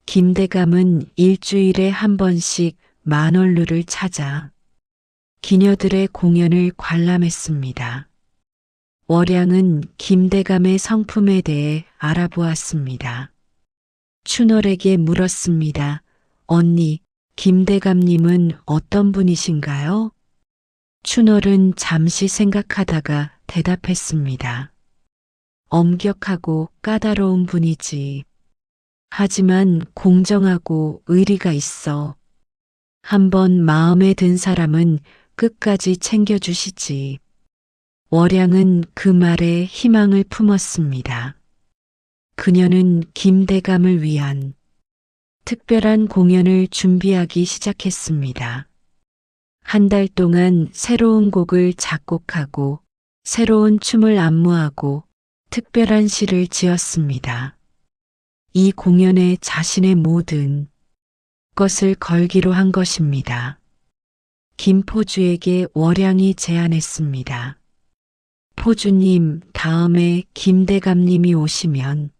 김대감은 일주일에 한 번씩 만월루를 찾아 기녀들의 공연을 관람했습니다. 월양은 김대감의 성품에 대해 알아보았습니다. 춘월에게 물었습니다. 언니, 김대감님은 어떤 분이신가요? 춘월은 잠시 생각하다가 대답했습니다. 엄격하고 까다로운 분이지. 하지만 공정하고 의리가 있어. 한번 마음에 든 사람은 끝까지 챙겨주시지. 월양은 그 말에 희망을 품었습니다. 그녀는 김대감을 위한 특별한 공연을 준비하기 시작했습니다. 한 달 동안 새로운 곡을 작곡하고 새로운 춤을 안무하고 특별한 시를 지었습니다. 이 공연에 자신의 모든 것을 걸기로 한 것입니다. 김포주에게 월양이 제안했습니다. 포주님, 다음에 김대감님이 오시면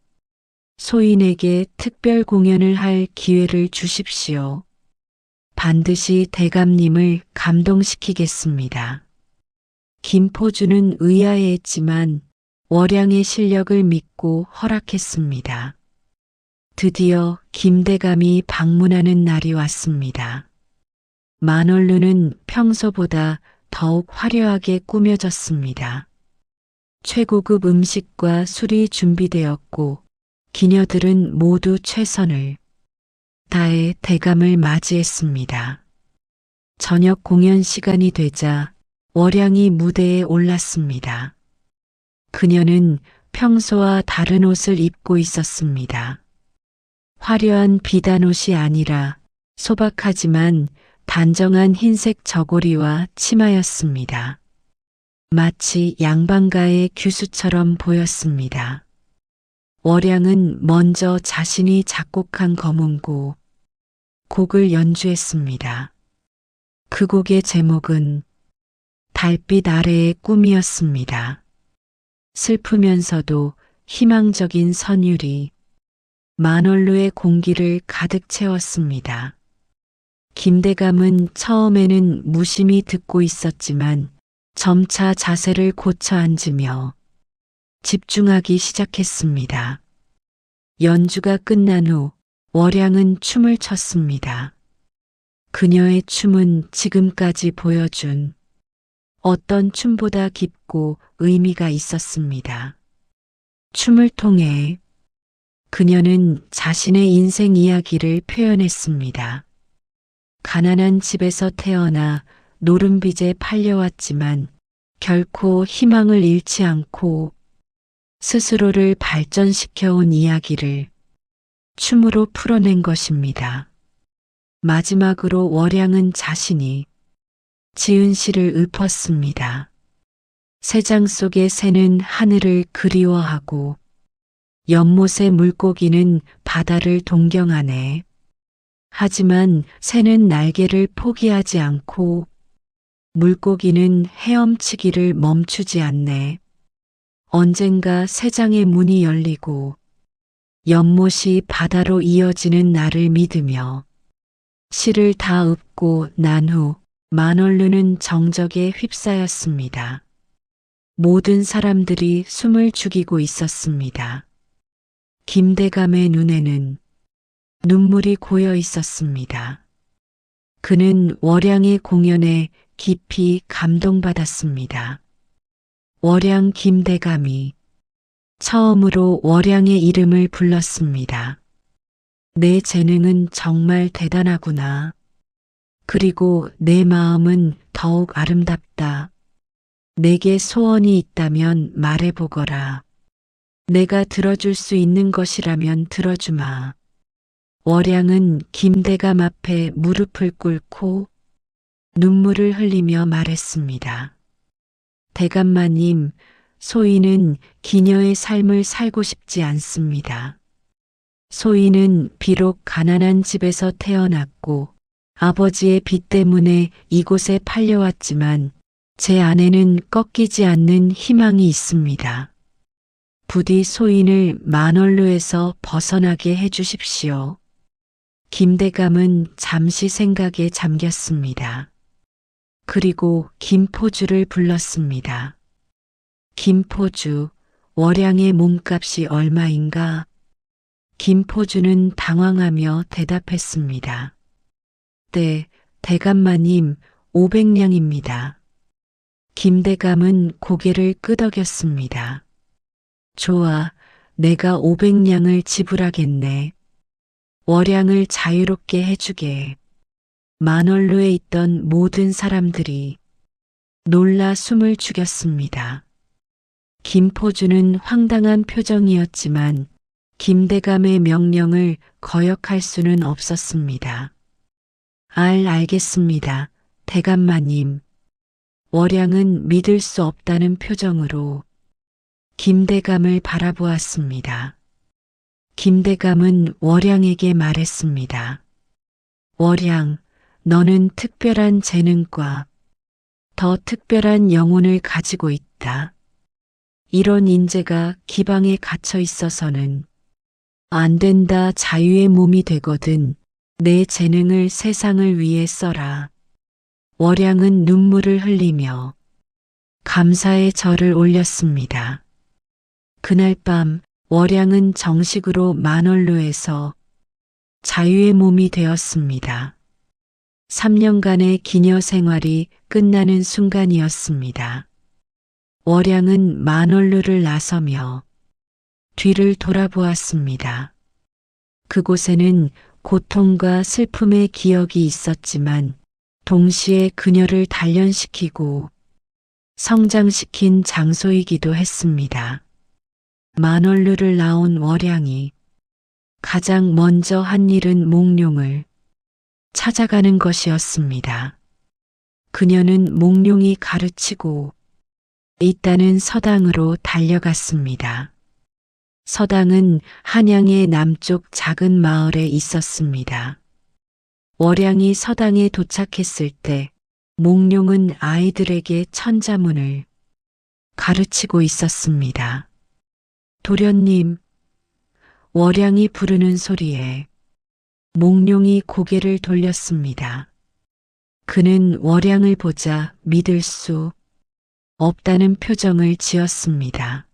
소인에게 특별 공연을 할 기회를 주십시오. 반드시 대감님을 감동시키겠습니다. 김포주는 의아해했지만 월양의 실력을 믿고 허락했습니다. 드디어 김대감이 방문하는 날이 왔습니다. 만월루는 평소보다 더욱 화려하게 꾸며졌습니다. 최고급 음식과 술이 준비되었고 기녀들은 모두 최선을 다해 대감을 맞이했습니다. 저녁 공연 시간이 되자 월양이 무대에 올랐습니다. 그녀는 평소와 다른 옷을 입고 있었습니다. 화려한 비단옷이 아니라 소박하지만 단정한 흰색 저고리와 치마였습니다. 마치 양반가의 규수처럼 보였습니다. 월양은 먼저 자신이 작곡한 검은고 곡을 연주했습니다. 그 곡의 제목은 달빛 아래의 꿈이었습니다. 슬프면서도 희망적인 선율이 만월루의 공기를 가득 채웠습니다. 김대감은 처음에는 무심히 듣고 있었지만 점차 자세를 고쳐 앉으며 집중하기 시작했습니다. 연주가 끝난 후 월양은 춤을 췄습니다. 그녀의 춤은 지금까지 보여준 어떤 춤보다 깊고 의미가 있었습니다. 춤을 통해 그녀는 자신의 인생 이야기를 표현했습니다. 가난한 집에서 태어나 노름빚에 팔려왔지만 결코 희망을 잃지 않고 스스로를 발전시켜온 이야기를 춤으로 풀어낸 것입니다. 마지막으로 월양은 자신이 지은 시를 읊었습니다. 새장 속의 새는 하늘을 그리워하고 연못의 물고기는 바다를 동경하네. 하지만 새는 날개를 포기하지 않고 물고기는 헤엄치기를 멈추지 않네. 언젠가 새장의 문이 열리고 연못이 바다로 이어지는 날을 믿으며 시를 다 읊고 난 후 만월루는 정적에 휩싸였습니다. 모든 사람들이 숨을 죽이고 있었습니다. 김대감의 눈에는 눈물이 고여 있었습니다. 그는 월양의 공연에 깊이 감동받았습니다. 월양 김대감이 처음으로 월양의 이름을 불렀습니다. 내 재능은 정말 대단하구나. 그리고 내 마음은 더욱 아름답다. 내게 소원이 있다면 말해보거라. 내가 들어줄 수 있는 것이라면 들어주마. 월양은 김대감 앞에 무릎을 꿇고 눈물을 흘리며 말했습니다. 대감마님, 소인은 기녀의 삶을 살고 싶지 않습니다. 소인은 비록 가난한 집에서 태어났고 아버지의 빚 때문에 이곳에 팔려왔지만 제 안에는 꺾이지 않는 희망이 있습니다. 부디 소인을 만월루에서 벗어나게 해주십시오. 김대감은 잠시 생각에 잠겼습니다. 그리고 김포주를 불렀습니다. 김포주, 월양의 몸값이 얼마인가? 김포주는 당황하며 대답했습니다. 네, 대감마님 500냥입니다. 김대감은 고개를 끄덕였습니다. 좋아, 내가 500냥을 지불하겠네. 월양을 자유롭게 해주게. 만월루에 있던 모든 사람들이 놀라 숨을 죽였습니다. 김포주는 황당한 표정이었지만 김대감의 명령을 거역할 수는 없었습니다. 알겠습니다. 대감마님. 월양은 믿을 수 없다는 표정으로 김대감을 바라보았습니다. 김대감은 월양에게 말했습니다. 월양, 너는 특별한 재능과 더 특별한 영혼을 가지고 있다. 이런 인재가 기방에 갇혀 있어서는 안 된다. 자유의 몸이 되거든. 내 재능을 세상을 위해 써라. 월양은 눈물을 흘리며 감사의 절을 올렸습니다. 그날 밤 월양은 정식으로 만월루에서 자유의 몸이 되었습니다. 3년간의 기녀 생활이 끝나는 순간이었습니다. 월양은 만월루를 나서며 뒤를 돌아보았습니다. 그곳에는 고통과 슬픔의 기억이 있었지만 동시에 그녀를 단련시키고 성장시킨 장소이기도 했습니다. 만월루를 나온 월양이 가장 먼저 한 일은 몽룡을 찾아가는 것이었습니다. 그녀는 몽룡이 가르치고 있다는 서당으로 달려갔습니다. 서당은 한양의 남쪽 작은 마을에 있었습니다. 월양이 서당에 도착했을 때 몽룡은 아이들에게 천자문을 가르치고 있었습니다. 도련님, 월양이 부르는 소리에 몽룡이 고개를 돌렸습니다. 그는 월양을 보자 믿을 수 없다는 표정을 지었습니다.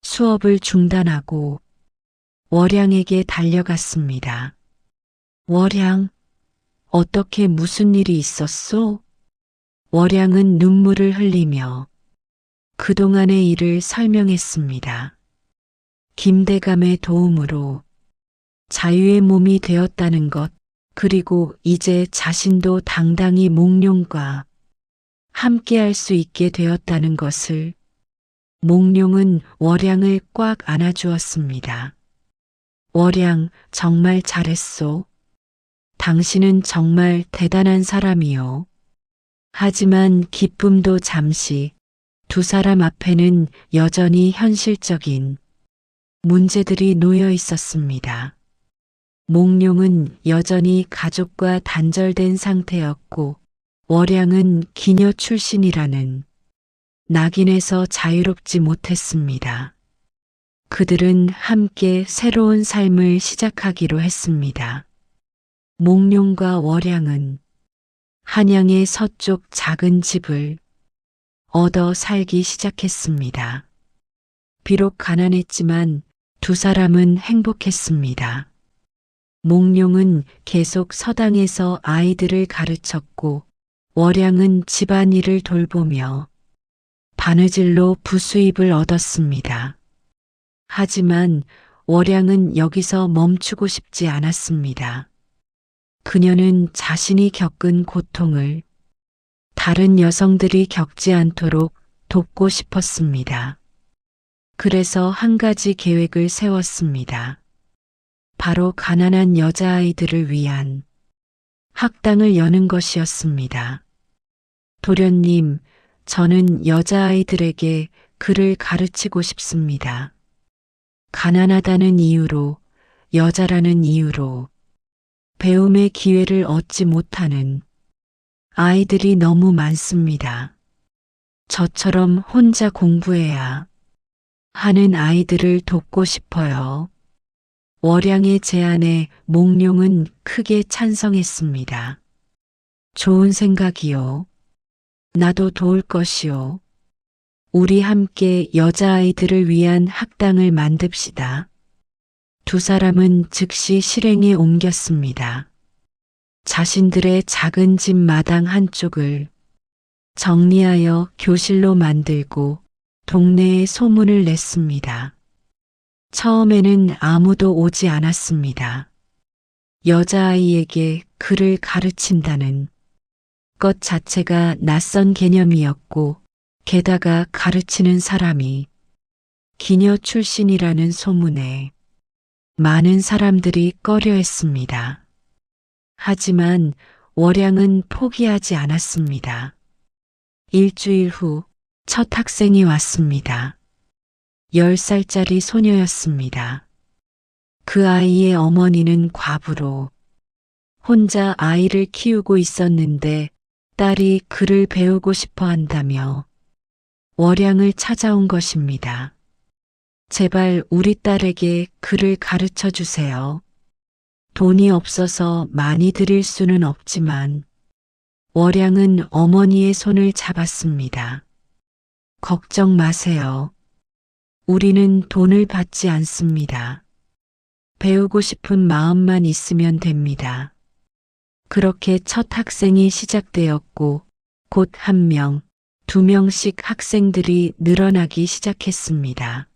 수업을 중단하고 월양에게 달려갔습니다. 월양, 어떻게 무슨 일이 있었소? 월양은 눈물을 흘리며 그동안의 일을 설명했습니다. 김대감의 도움으로 자유의 몸이 되었다는 것, 그리고 이제 자신도 당당히 몽룡과 함께할 수 있게 되었다는 것을. 몽룡은 월양을 꽉 안아주었습니다. 월양, 정말 잘했소. 당신은 정말 대단한 사람이요. 하지만 기쁨도 잠시, 두 사람 앞에는 여전히 현실적인 문제들이 놓여 있었습니다. 몽룡은 여전히 가족과 단절된 상태였고 월양은 기녀 출신이라는 낙인에서 자유롭지 못했습니다. 그들은 함께 새로운 삶을 시작하기로 했습니다. 몽룡과 월양은 한양의 서쪽 작은 집을 얻어 살기 시작했습니다. 비록 가난했지만 두 사람은 행복했습니다. 몽룡은 계속 서당에서 아이들을 가르쳤고 월양은 집안일을 돌보며 바느질로 부수입을 얻었습니다. 하지만 월양은 여기서 멈추고 싶지 않았습니다. 그녀는 자신이 겪은 고통을 다른 여성들이 겪지 않도록 돕고 싶었습니다. 그래서 한 가지 계획을 세웠습니다. 바로 가난한 여자아이들을 위한 학당을 여는 것이었습니다. 도련님, 저는 여자아이들에게 글을 가르치고 싶습니다. 가난하다는 이유로, 여자라는 이유로 배움의 기회를 얻지 못하는 아이들이 너무 많습니다. 저처럼 혼자 공부해야 하는 아이들을 돕고 싶어요. 월양의 제안에 몽룡은 크게 찬성했습니다. 좋은 생각이요. 나도 도울 것이요. 우리 함께 여자아이들을 위한 학당을 만듭시다. 두 사람은 즉시 실행에 옮겼습니다. 자신들의 작은 집 마당 한쪽을 정리하여 교실로 만들고 동네에 소문을 냈습니다. 처음에는 아무도 오지 않았습니다. 여자아이에게 글을 가르친다는 것 자체가 낯선 개념이었고 게다가 가르치는 사람이 기녀 출신이라는 소문에 많은 사람들이 꺼려했습니다. 하지만 월양은 포기하지 않았습니다. 일주일 후 첫 학생이 왔습니다. 10살짜리 소녀였습니다. 그 아이의 어머니는 과부로 혼자 아이를 키우고 있었는데 딸이 글을 배우고 싶어 한다며 월양을 찾아온 것입니다. 제발 우리 딸에게 글을 가르쳐 주세요. 돈이 없어서 많이 드릴 수는 없지만 월양은 어머니의 손을 잡았습니다. 걱정 마세요. 우리는 돈을 받지 않습니다. 배우고 싶은 마음만 있으면 됩니다. 그렇게 첫 학생이 시작되었고 곧 1명, 2명씩 학생들이 늘어나기 시작했습니다.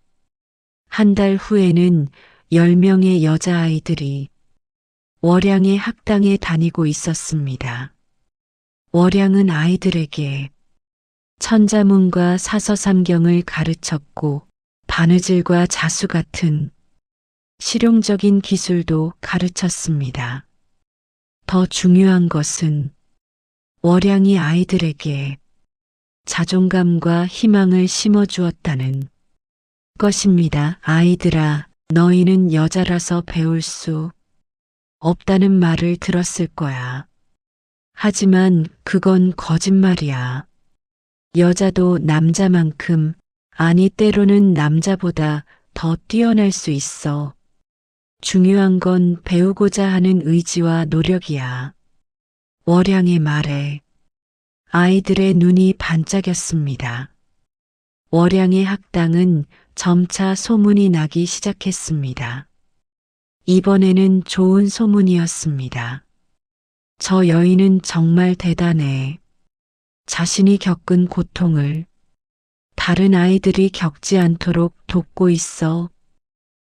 한 달 후에는 10명의 여자아이들이 월양의 학당에 다니고 있었습니다. 월양은 아이들에게 천자문과 사서삼경을 가르쳤고 바느질과 자수 같은 실용적인 기술도 가르쳤습니다. 더 중요한 것은 월양이 아이들에게 자존감과 희망을 심어주었다는 것입니다. 아이들아, 너희는 여자라서 배울 수 없다는 말을 들었을 거야. 하지만 그건 거짓말이야. 여자도 남자만큼, 아니 때로는 남자보다 더 뛰어날 수 있어. 중요한 건 배우고자 하는 의지와 노력이야. 월양의 말에 아이들의 눈이 반짝였습니다. 월양의 학당은 점차 소문이 나기 시작했습니다. 이번에는 좋은 소문이었습니다. 저 여인은 정말 대단해. 자신이 겪은 고통을 다른 아이들이 겪지 않도록 돕고 있어.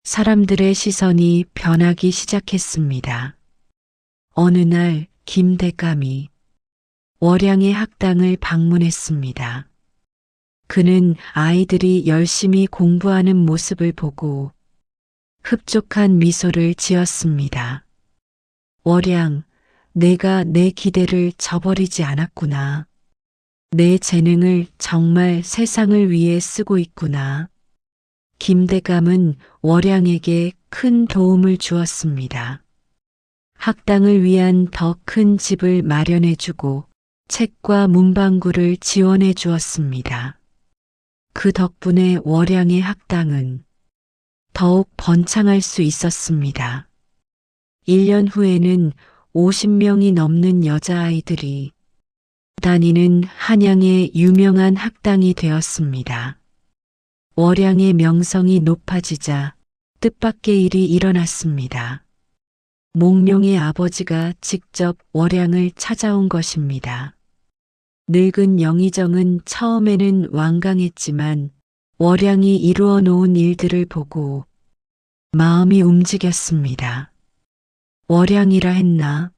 사람들의 시선이 변하기 시작했습니다. 어느 날 김 대감이 월양의 학당을 방문했습니다. 그는 아이들이 열심히 공부하는 모습을 보고 흡족한 미소를 지었습니다. 월양, 내가 내 기대를 저버리지 않았구나. 내 재능을 정말 세상을 위해 쓰고 있구나. 김대감은 월양에게 큰 도움을 주었습니다. 학당을 위한 더 큰 집을 마련해주고 책과 문방구를 지원해 주었습니다. 그 덕분에 월양의 학당은 더욱 번창할 수 있었습니다. 1년 후에는 50명이 넘는 여자아이들이 다니는 한양의 유명한 학당이 되었습니다. 월양의 명성이 높아지자 뜻밖의 일이 일어났습니다. 몽룡의 아버지가 직접 월양을 찾아온 것입니다. 늙은 영의정은 처음에는 완강했지만 월양이 이루어 놓은 일들을 보고 마음이 움직였습니다. 월양이라 했나?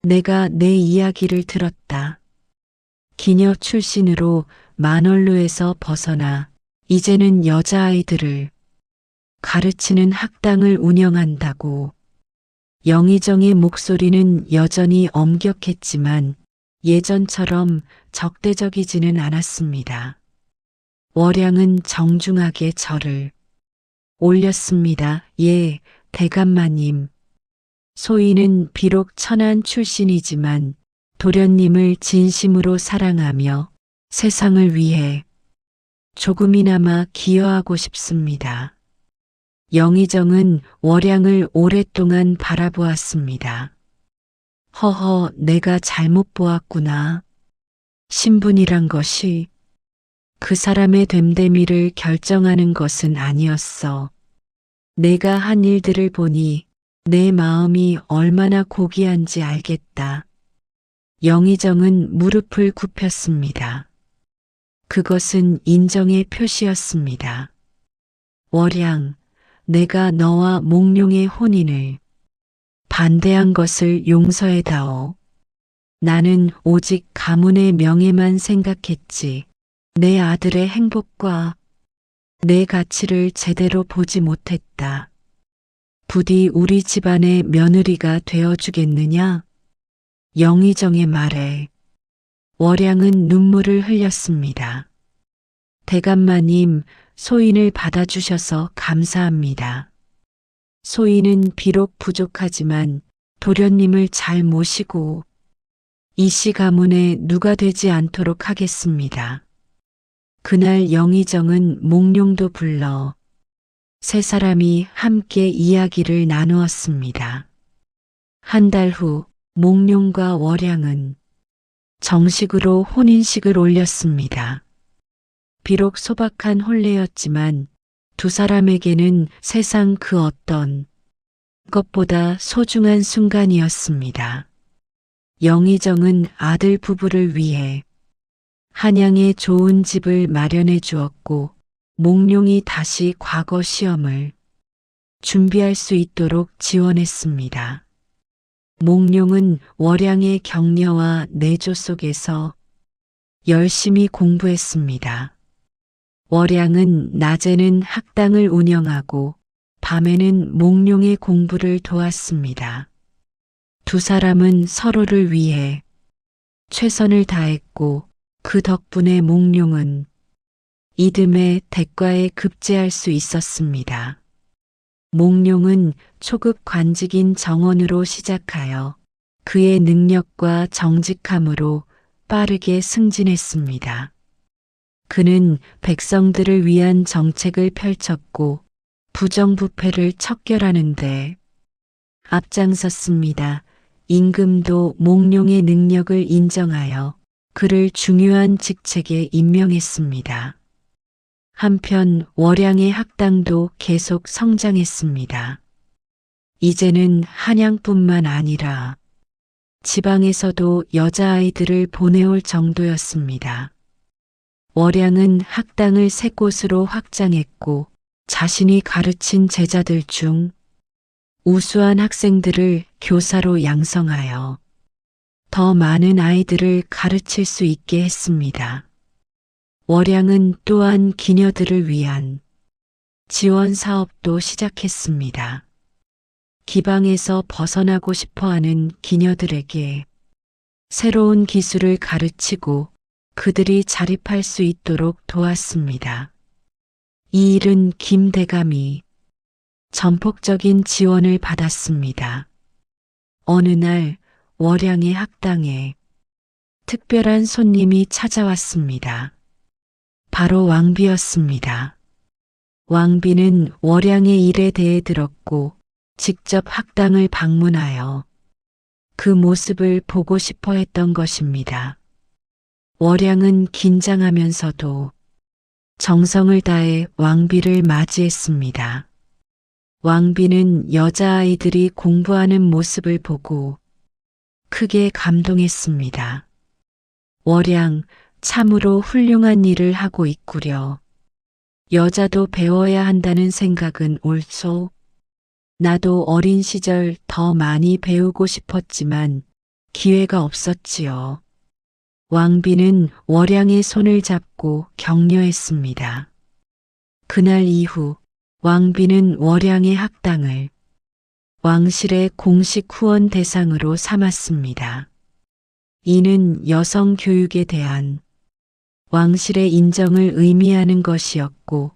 내가 내 이야기를 들었다. 기녀 출신으로 만월루에서 벗어나 이제는 여자아이들을 가르치는 학당을 운영한다고. 영의정의 목소리는 여전히 엄격했지만 예전처럼 적대적이지는 않았습니다. 월양은 정중하게 절을 올렸습니다. 예, 대감마님. 소인은 비록 천한 출신이지만 도련님을 진심으로 사랑하며 세상을 위해 조금이나마 기여하고 싶습니다. 영의정은 월양을 오랫동안 바라보았습니다. 허허, 내가 잘못 보았구나. 신분이란 것이 그 사람의 됨됨이를 결정하는 것은 아니었어. 내가 한 일들을 보니 내 마음이 얼마나 고귀한지 알겠다. 영의정은 무릎을 굽혔습니다. 그것은 인정의 표시였습니다. 월양, 내가 너와 몽룡의 혼인을 반대한 것을 용서해다오. 나는 오직 가문의 명예만 생각했지 내 아들의 행복과 내 가치를 제대로 보지 못했다. 부디 우리 집안의 며느리가 되어주겠느냐? 영의정의 말에 월양은 눈물을 흘렸습니다. 대감마님, 소인을 받아주셔서 감사합니다. 소인은 비록 부족하지만 도련님을 잘 모시고 이씨 가문에 누가 되지 않도록 하겠습니다. 그날 영의정은 몽룡도 불러 세 사람이 함께 이야기를 나누었습니다. 한 달 후 몽룡과 월양은 정식으로 혼인식을 올렸습니다. 비록 소박한 혼례였지만 두 사람에게는 세상 그 어떤 것보다 소중한 순간이었습니다. 영의정은 아들 부부를 위해 한양에 좋은 집을 마련해 주었고 몽룡이 다시 과거 시험을 준비할 수 있도록 지원했습니다. 몽룡은 월양의 격려와 내조 속에서 열심히 공부했습니다. 월양은 낮에는 학당을 운영하고 밤에는 몽룡의 공부를 도왔습니다. 두 사람은 서로를 위해 최선을 다했고 그 덕분에 몽룡은 이듬해 대과에 급제할 수 있었습니다. 몽룡은 초급 관직인 정원으로 시작하여 그의 능력과 정직함으로 빠르게 승진했습니다. 그는 백성들을 위한 정책을 펼쳤고 부정부패를 척결하는 데 앞장섰습니다. 임금도 몽룡의 능력을 인정하여 그를 중요한 직책에 임명했습니다. 한편 월양의 학당도 계속 성장했습니다. 이제는 한양뿐만 아니라 지방에서도 여자아이들을 보내올 정도였습니다. 월양은 학당을 3곳으로 확장했고 자신이 가르친 제자들 중 우수한 학생들을 교사로 양성하여 더 많은 아이들을 가르칠 수 있게 했습니다. 월양은 또한 기녀들을 위한 지원 사업도 시작했습니다. 기방에서 벗어나고 싶어하는 기녀들에게 새로운 기술을 가르치고 그들이 자립할 수 있도록 도왔습니다. 이 일은 김 대감이 전폭적인 지원을 받았습니다. 어느 날 월양의 학당에 특별한 손님이 찾아왔습니다. 바로 왕비였습니다. 왕비는 월양의 일에 대해 들었고 직접 학당을 방문하여 그 모습을 보고 싶어 했던 것입니다. 월양은 긴장하면서도 정성을 다해 왕비를 맞이했습니다. 왕비는 여자아이들이 공부하는 모습을 보고 크게 감동했습니다. 월양, 참으로 훌륭한 일을 하고 있구려. 여자도 배워야 한다는 생각은 옳소. 나도 어린 시절 더 많이 배우고 싶었지만 기회가 없었지요. 왕비는 월양의 손을 잡고 격려했습니다. 그날 이후 왕비는 월양의 학당을 왕실의 공식 후원 대상으로 삼았습니다. 이는 여성 교육에 대한 왕실의 인정을 의미하는 것이었고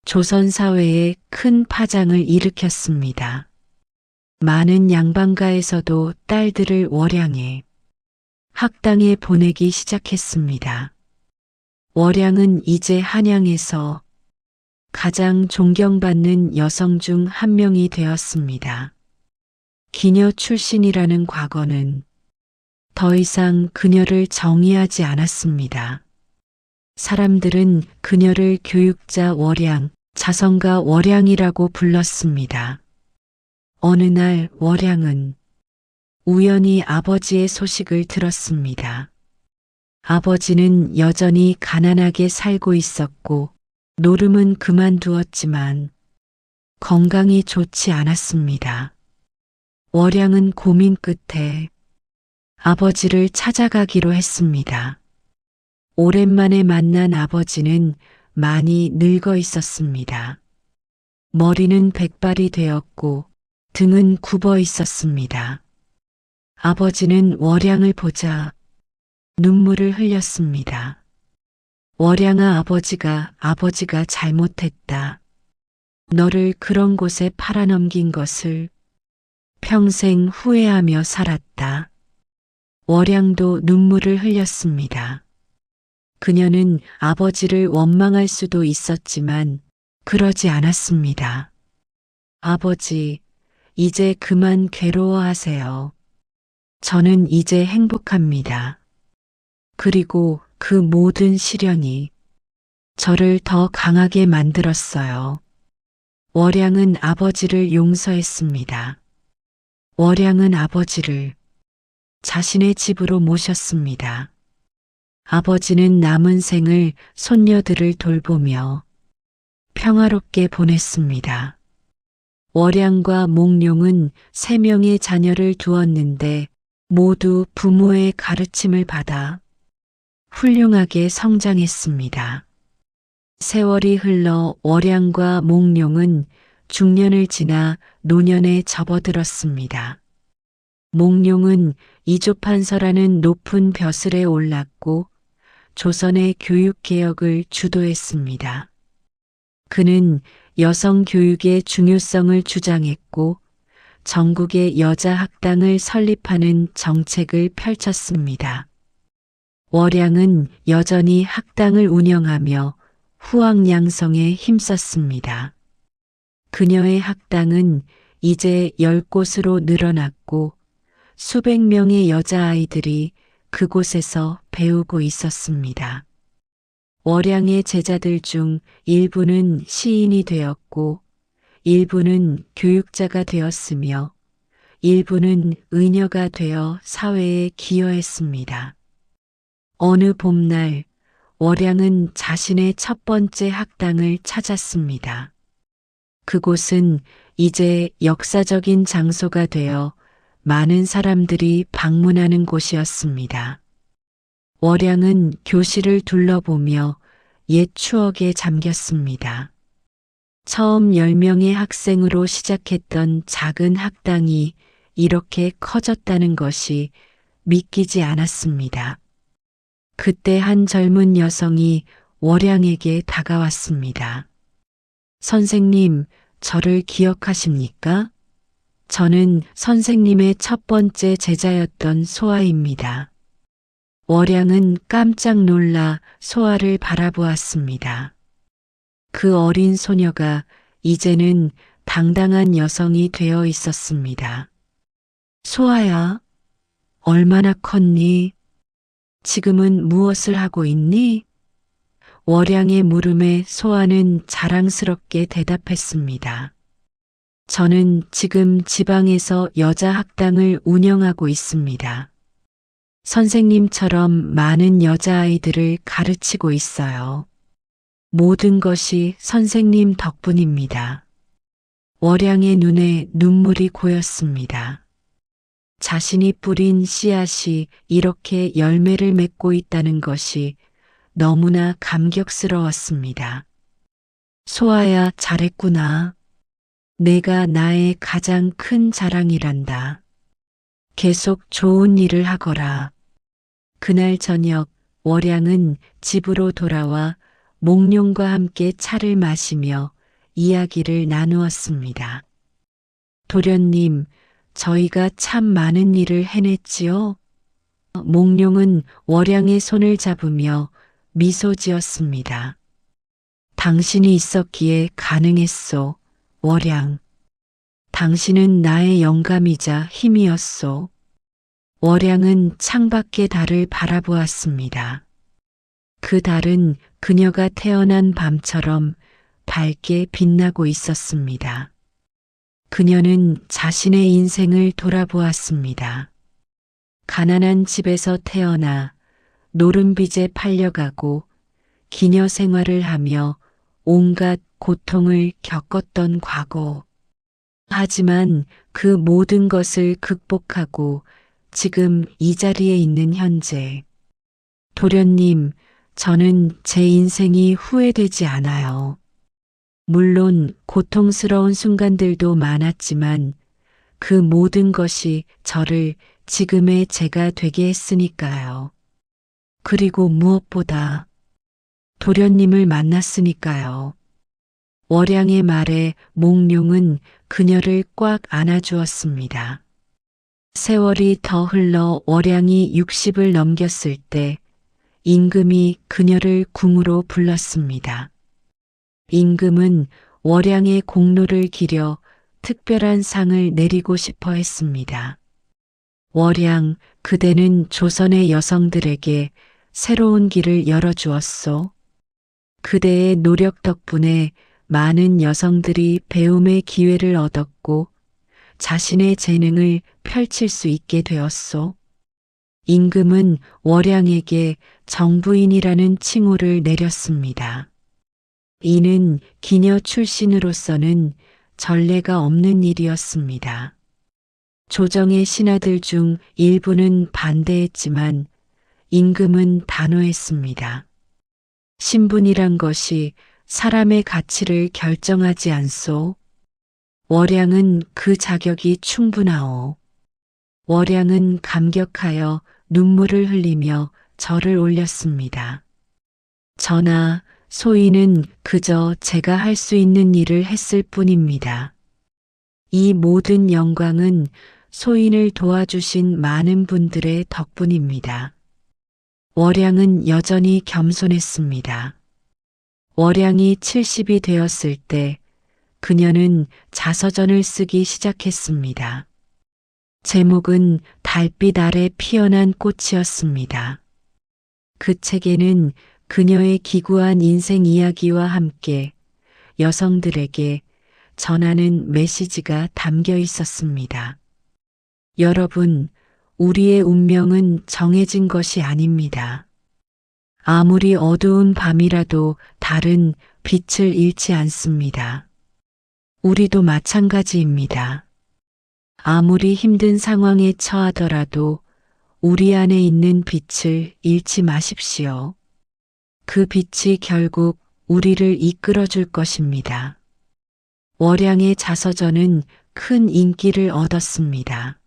조선 사회에 큰 파장을 일으켰습니다. 많은 양반가에서도 딸들을 월양에 학당에 보내기 시작했습니다. 월양은 이제 한양에서 가장 존경받는 여성 중 한 명이 되었습니다. 기녀 출신이라는 과거는 더 이상 그녀를 정의하지 않았습니다. 사람들은 그녀를 교육자 월양, 자성가 월양이라고 불렀습니다. 어느 날 월양은 우연히 아버지의 소식을 들었습니다. 아버지는 여전히 가난하게 살고 있었고 노름은 그만두었지만 건강이 좋지 않았습니다. 월양은 고민 끝에 아버지를 찾아가기로 했습니다. 오랜만에 만난 아버지는 많이 늙어 있었습니다. 머리는 백발이 되었고 등은 굽어 있었습니다. 아버지는 월양을 보자 눈물을 흘렸습니다. 월양아, 아버지가 잘못했다. 너를 그런 곳에 팔아넘긴 것을 평생 후회하며 살았다. 월양도 눈물을 흘렸습니다. 그녀는 아버지를 원망할 수도 있었지만 그러지 않았습니다. 아버지, 이제 그만 괴로워하세요. 저는 이제 행복합니다. 그리고 그 모든 시련이 저를 더 강하게 만들었어요. 월양은 아버지를 용서했습니다. 월양은 아버지를 자신의 집으로 모셨습니다. 아버지는 남은 생을 손녀들을 돌보며 평화롭게 보냈습니다. 월양과 몽룡은 3명의 자녀를 두었는데 모두 부모의 가르침을 받아 훌륭하게 성장했습니다. 세월이 흘러 월양과 몽룡은 중년을 지나 노년에 접어들었습니다. 몽룡은 이조판서라는 높은 벼슬에 올랐고 조선의 교육개혁을 주도했습니다. 그는 여성 교육의 중요성을 주장했고 전국의 여자 학당을 설립하는 정책을 펼쳤습니다. 월양은 여전히 학당을 운영하며 후학양성에 힘썼습니다. 그녀의 학당은 이제 10곳으로 늘어났고 수백 명의 여자아이들이 그곳에서 배우고 있었습니다. 월양의 제자들 중 일부는 시인이 되었고 일부는 교육자가 되었으며 일부는 의녀가 되어 사회에 기여했습니다. 어느 봄날 월양은 자신의 첫 번째 학당을 찾았습니다. 그곳은 이제 역사적인 장소가 되어 많은 사람들이 방문하는 곳이었습니다. 월양은 교실을 둘러보며 옛 추억에 잠겼습니다. 처음 10명의 학생으로 시작했던 작은 학당이 이렇게 커졌다는 것이 믿기지 않았습니다. 그때 한 젊은 여성이 월양에게 다가왔습니다. 선생님, 저를 기억하십니까? 저는 선생님의 첫 번째 제자였던 소아입니다. 월양은 깜짝 놀라 소아를 바라보았습니다. 그 어린 소녀가 이제는 당당한 여성이 되어 있었습니다. 소아야, 얼마나 컸니? 지금은 무엇을 하고 있니? 월양의 물음에 소아는 자랑스럽게 대답했습니다. 저는 지금 지방에서 여자 학당을 운영하고 있습니다. 선생님처럼 많은 여자아이들을 가르치고 있어요. 모든 것이 선생님 덕분입니다. 월양의 눈에 눈물이 고였습니다. 자신이 뿌린 씨앗이 이렇게 열매를 맺고 있다는 것이 너무나 감격스러웠습니다. 소아야, 잘했구나. 내가 나의 가장 큰 자랑이란다. 계속 좋은 일을 하거라. 그날 저녁 월양은 집으로 돌아와 몽룡과 함께 차를 마시며 이야기를 나누었습니다. 도련님, 저희가 참 많은 일을 해냈지요? 몽룡은 월양의 손을 잡으며 미소 지었습니다. 당신이 있었기에 가능했소, 월양. 당신은 나의 영감이자 힘이었소. 월양은 창밖의 달을 바라보았습니다. 그 달은 그녀가 태어난 밤처럼 밝게 빛나고 있었습니다. 그녀는 자신의 인생을 돌아보았습니다. 가난한 집에서 태어나 노름빚에 팔려가고 기녀 생활을 하며 온갖 고통을 겪었던 과거. 하지만 그 모든 것을 극복하고 지금 이 자리에 있는 현재. 도련님, 저는 제 인생이 후회되지 않아요. 물론 고통스러운 순간들도 많았지만 그 모든 것이 저를 지금의 제가 되게 했으니까요. 그리고 무엇보다 도련님을 만났으니까요. 월양의 말에 몽룡은 그녀를 꽉 안아주었습니다. 세월이 더 흘러 월양이 60을 넘겼을 때 임금이 그녀를 궁으로 불렀습니다. 임금은 월양의 공로를 기려 특별한 상을 내리고 싶어 했습니다. 월양, 그대는 조선의 여성들에게 새로운 길을 열어주었소. 그대의 노력 덕분에 많은 여성들이 배움의 기회를 얻었고 자신의 재능을 펼칠 수 있게 되었소. 임금은 월양에게 정부인이라는 칭호를 내렸습니다. 이는 기녀 출신으로서는 전례가 없는 일이었습니다. 조정의 신하들 중 일부는 반대했지만 임금은 단호했습니다. 신분이란 것이 사람의 가치를 결정하지 않소. 월양은 그 자격이 충분하오. 월양은 감격하여 눈물을 흘리며 절을 올렸습니다. 전하, 소인은 그저 제가 할 수 있는 일을 했을 뿐입니다. 이 모든 영광은 소인을 도와주신 많은 분들의 덕분입니다. 월양은 여전히 겸손했습니다. 월양이 70이 되었을 때 그녀는 자서전을 쓰기 시작했습니다. 제목은 달빛 아래 피어난 꽃이었습니다. 그 책에는 그녀의 기구한 인생 이야기와 함께 여성들에게 전하는 메시지가 담겨 있었습니다. 여러분, 우리의 운명은 정해진 것이 아닙니다. 아무리 어두운 밤이라도 달은 빛을 잃지 않습니다. 우리도 마찬가지입니다. 아무리 힘든 상황에 처하더라도 우리 안에 있는 빛을 잃지 마십시오. 그 빛이 결국 우리를 이끌어 줄 것입니다. 월양의 자서전은 큰 인기를 얻었습니다.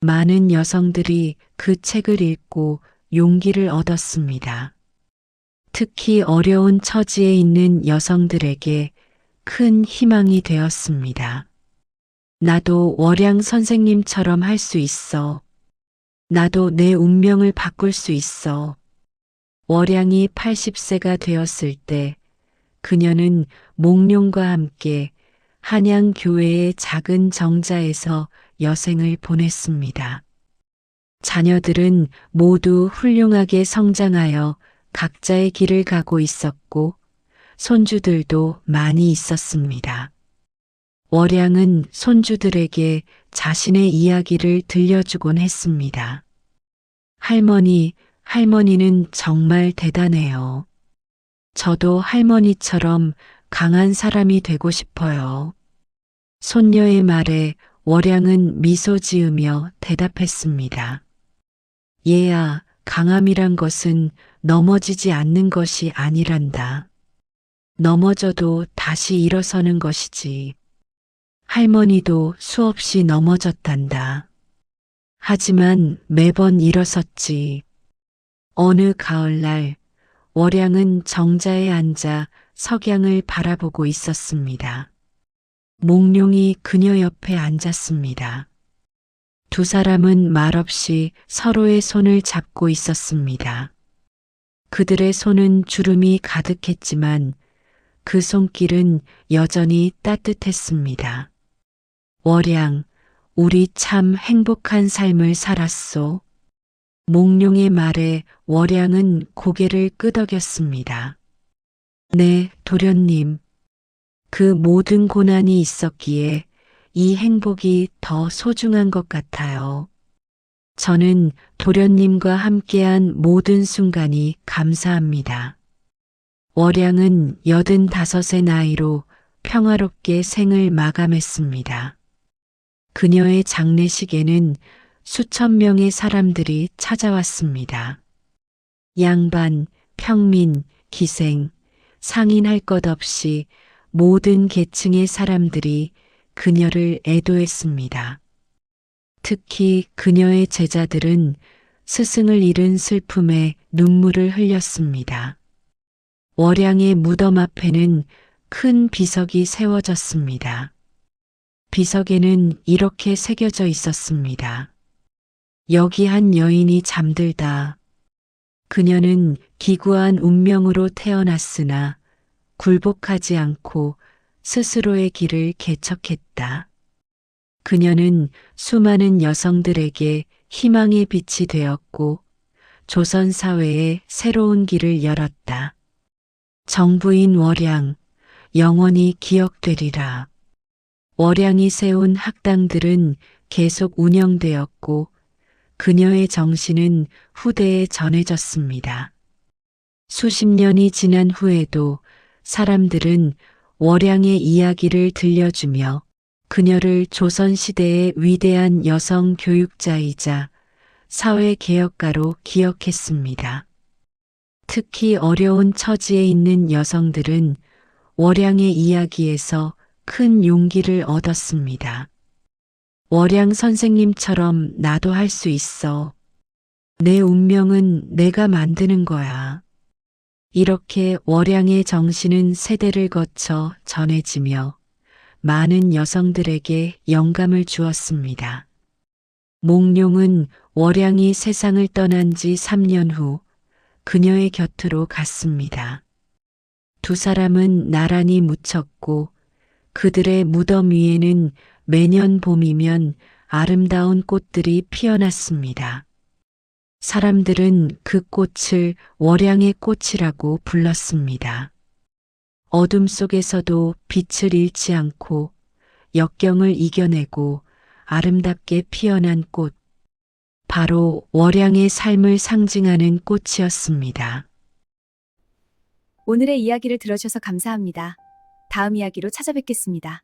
많은 여성들이 그 책을 읽고 용기를 얻었습니다. 특히 어려운 처지에 있는 여성들에게 큰 희망이 되었습니다. 나도 월양 선생님처럼 할 수 있어. 나도 내 운명을 바꿀 수 있어. 월양이 80세가 되었을 때 그녀는 몽룡과 함께 한양교회의 작은 정자에서 여생을 보냈습니다. 자녀들은 모두 훌륭하게 성장하여 각자의 길을 가고 있었고 손주들도 많이 있었습니다. 월양은 손주들에게 자신의 이야기를 들려주곤 했습니다. 할머니는 정말 대단해요. 저도 할머니처럼 강한 사람이 되고 싶어요. 손녀의 말에 월양은 미소 지으며 대답했습니다. 얘야, 강함이란 것은 넘어지지 않는 것이 아니란다. 넘어져도 다시 일어서는 것이지. 할머니도 수없이 넘어졌단다. 하지만 매번 일어섰지. 어느 가을날 월양은 정자에 앉아 석양을 바라보고 있었습니다. 몽룡이 그녀 옆에 앉았습니다. 두 사람은 말없이 서로의 손을 잡고 있었습니다. 그들의 손은 주름이 가득했지만 그 손길은 여전히 따뜻했습니다. 월양, 우리 참 행복한 삶을 살았소. 몽룡의 말에 월양은 고개를 끄덕였습니다. 네, 도련님. 그 모든 고난이 있었기에 이 행복이 더 소중한 것 같아요. 저는 도련님과 함께한 모든 순간이 감사합니다. 월양은 85의 나이로 평화롭게 생을 마감했습니다. 그녀의 장례식에는 수천 명의 사람들이 찾아왔습니다. 양반, 평민, 기생, 상인할 것 없이 모든 계층의 사람들이 그녀를 애도했습니다. 특히 그녀의 제자들은 스승을 잃은 슬픔에 눈물을 흘렸습니다. 월양의 무덤 앞에는 큰 비석이 세워졌습니다. 비석에는 이렇게 새겨져 있었습니다. 여기 한 여인이 잠들다. 그녀는 기구한 운명으로 태어났으나 굴복하지 않고 스스로의 길을 개척했다. 그녀는 수많은 여성들에게 희망의 빛이 되었고 조선 사회에 새로운 길을 열었다. 정부인 월양, 영원히 기억되리라. 월양이 세운 학당들은 계속 운영되었고 그녀의 정신은 후대에 전해졌습니다. 수십 년이 지난 후에도 사람들은 월양의 이야기를 들려주며 그녀를 조선시대의 위대한 여성 교육자이자 사회개혁가로 기억했습니다. 특히 어려운 처지에 있는 여성들은 월양의 이야기에서 큰 용기를 얻었습니다. 월양 선생님처럼 나도 할 수 있어. 내 운명은 내가 만드는 거야. 이렇게 월양의 정신은 세대를 거쳐 전해지며 많은 여성들에게 영감을 주었습니다. 몽룡은 월양이 세상을 떠난 지 3년 후 그녀의 곁으로 갔습니다. 두 사람은 나란히 묻혔고 그들의 무덤 위에는 매년 봄이면 아름다운 꽃들이 피어났습니다. 사람들은 그 꽃을 월양의 꽃이라고 불렀습니다. 어둠 속에서도 빛을 잃지 않고 역경을 이겨내고 아름답게 피어난 꽃, 바로 월양의 삶을 상징하는 꽃이었습니다. 오늘의 이야기를 들어주셔서 감사합니다. 다음 이야기로 찾아뵙겠습니다.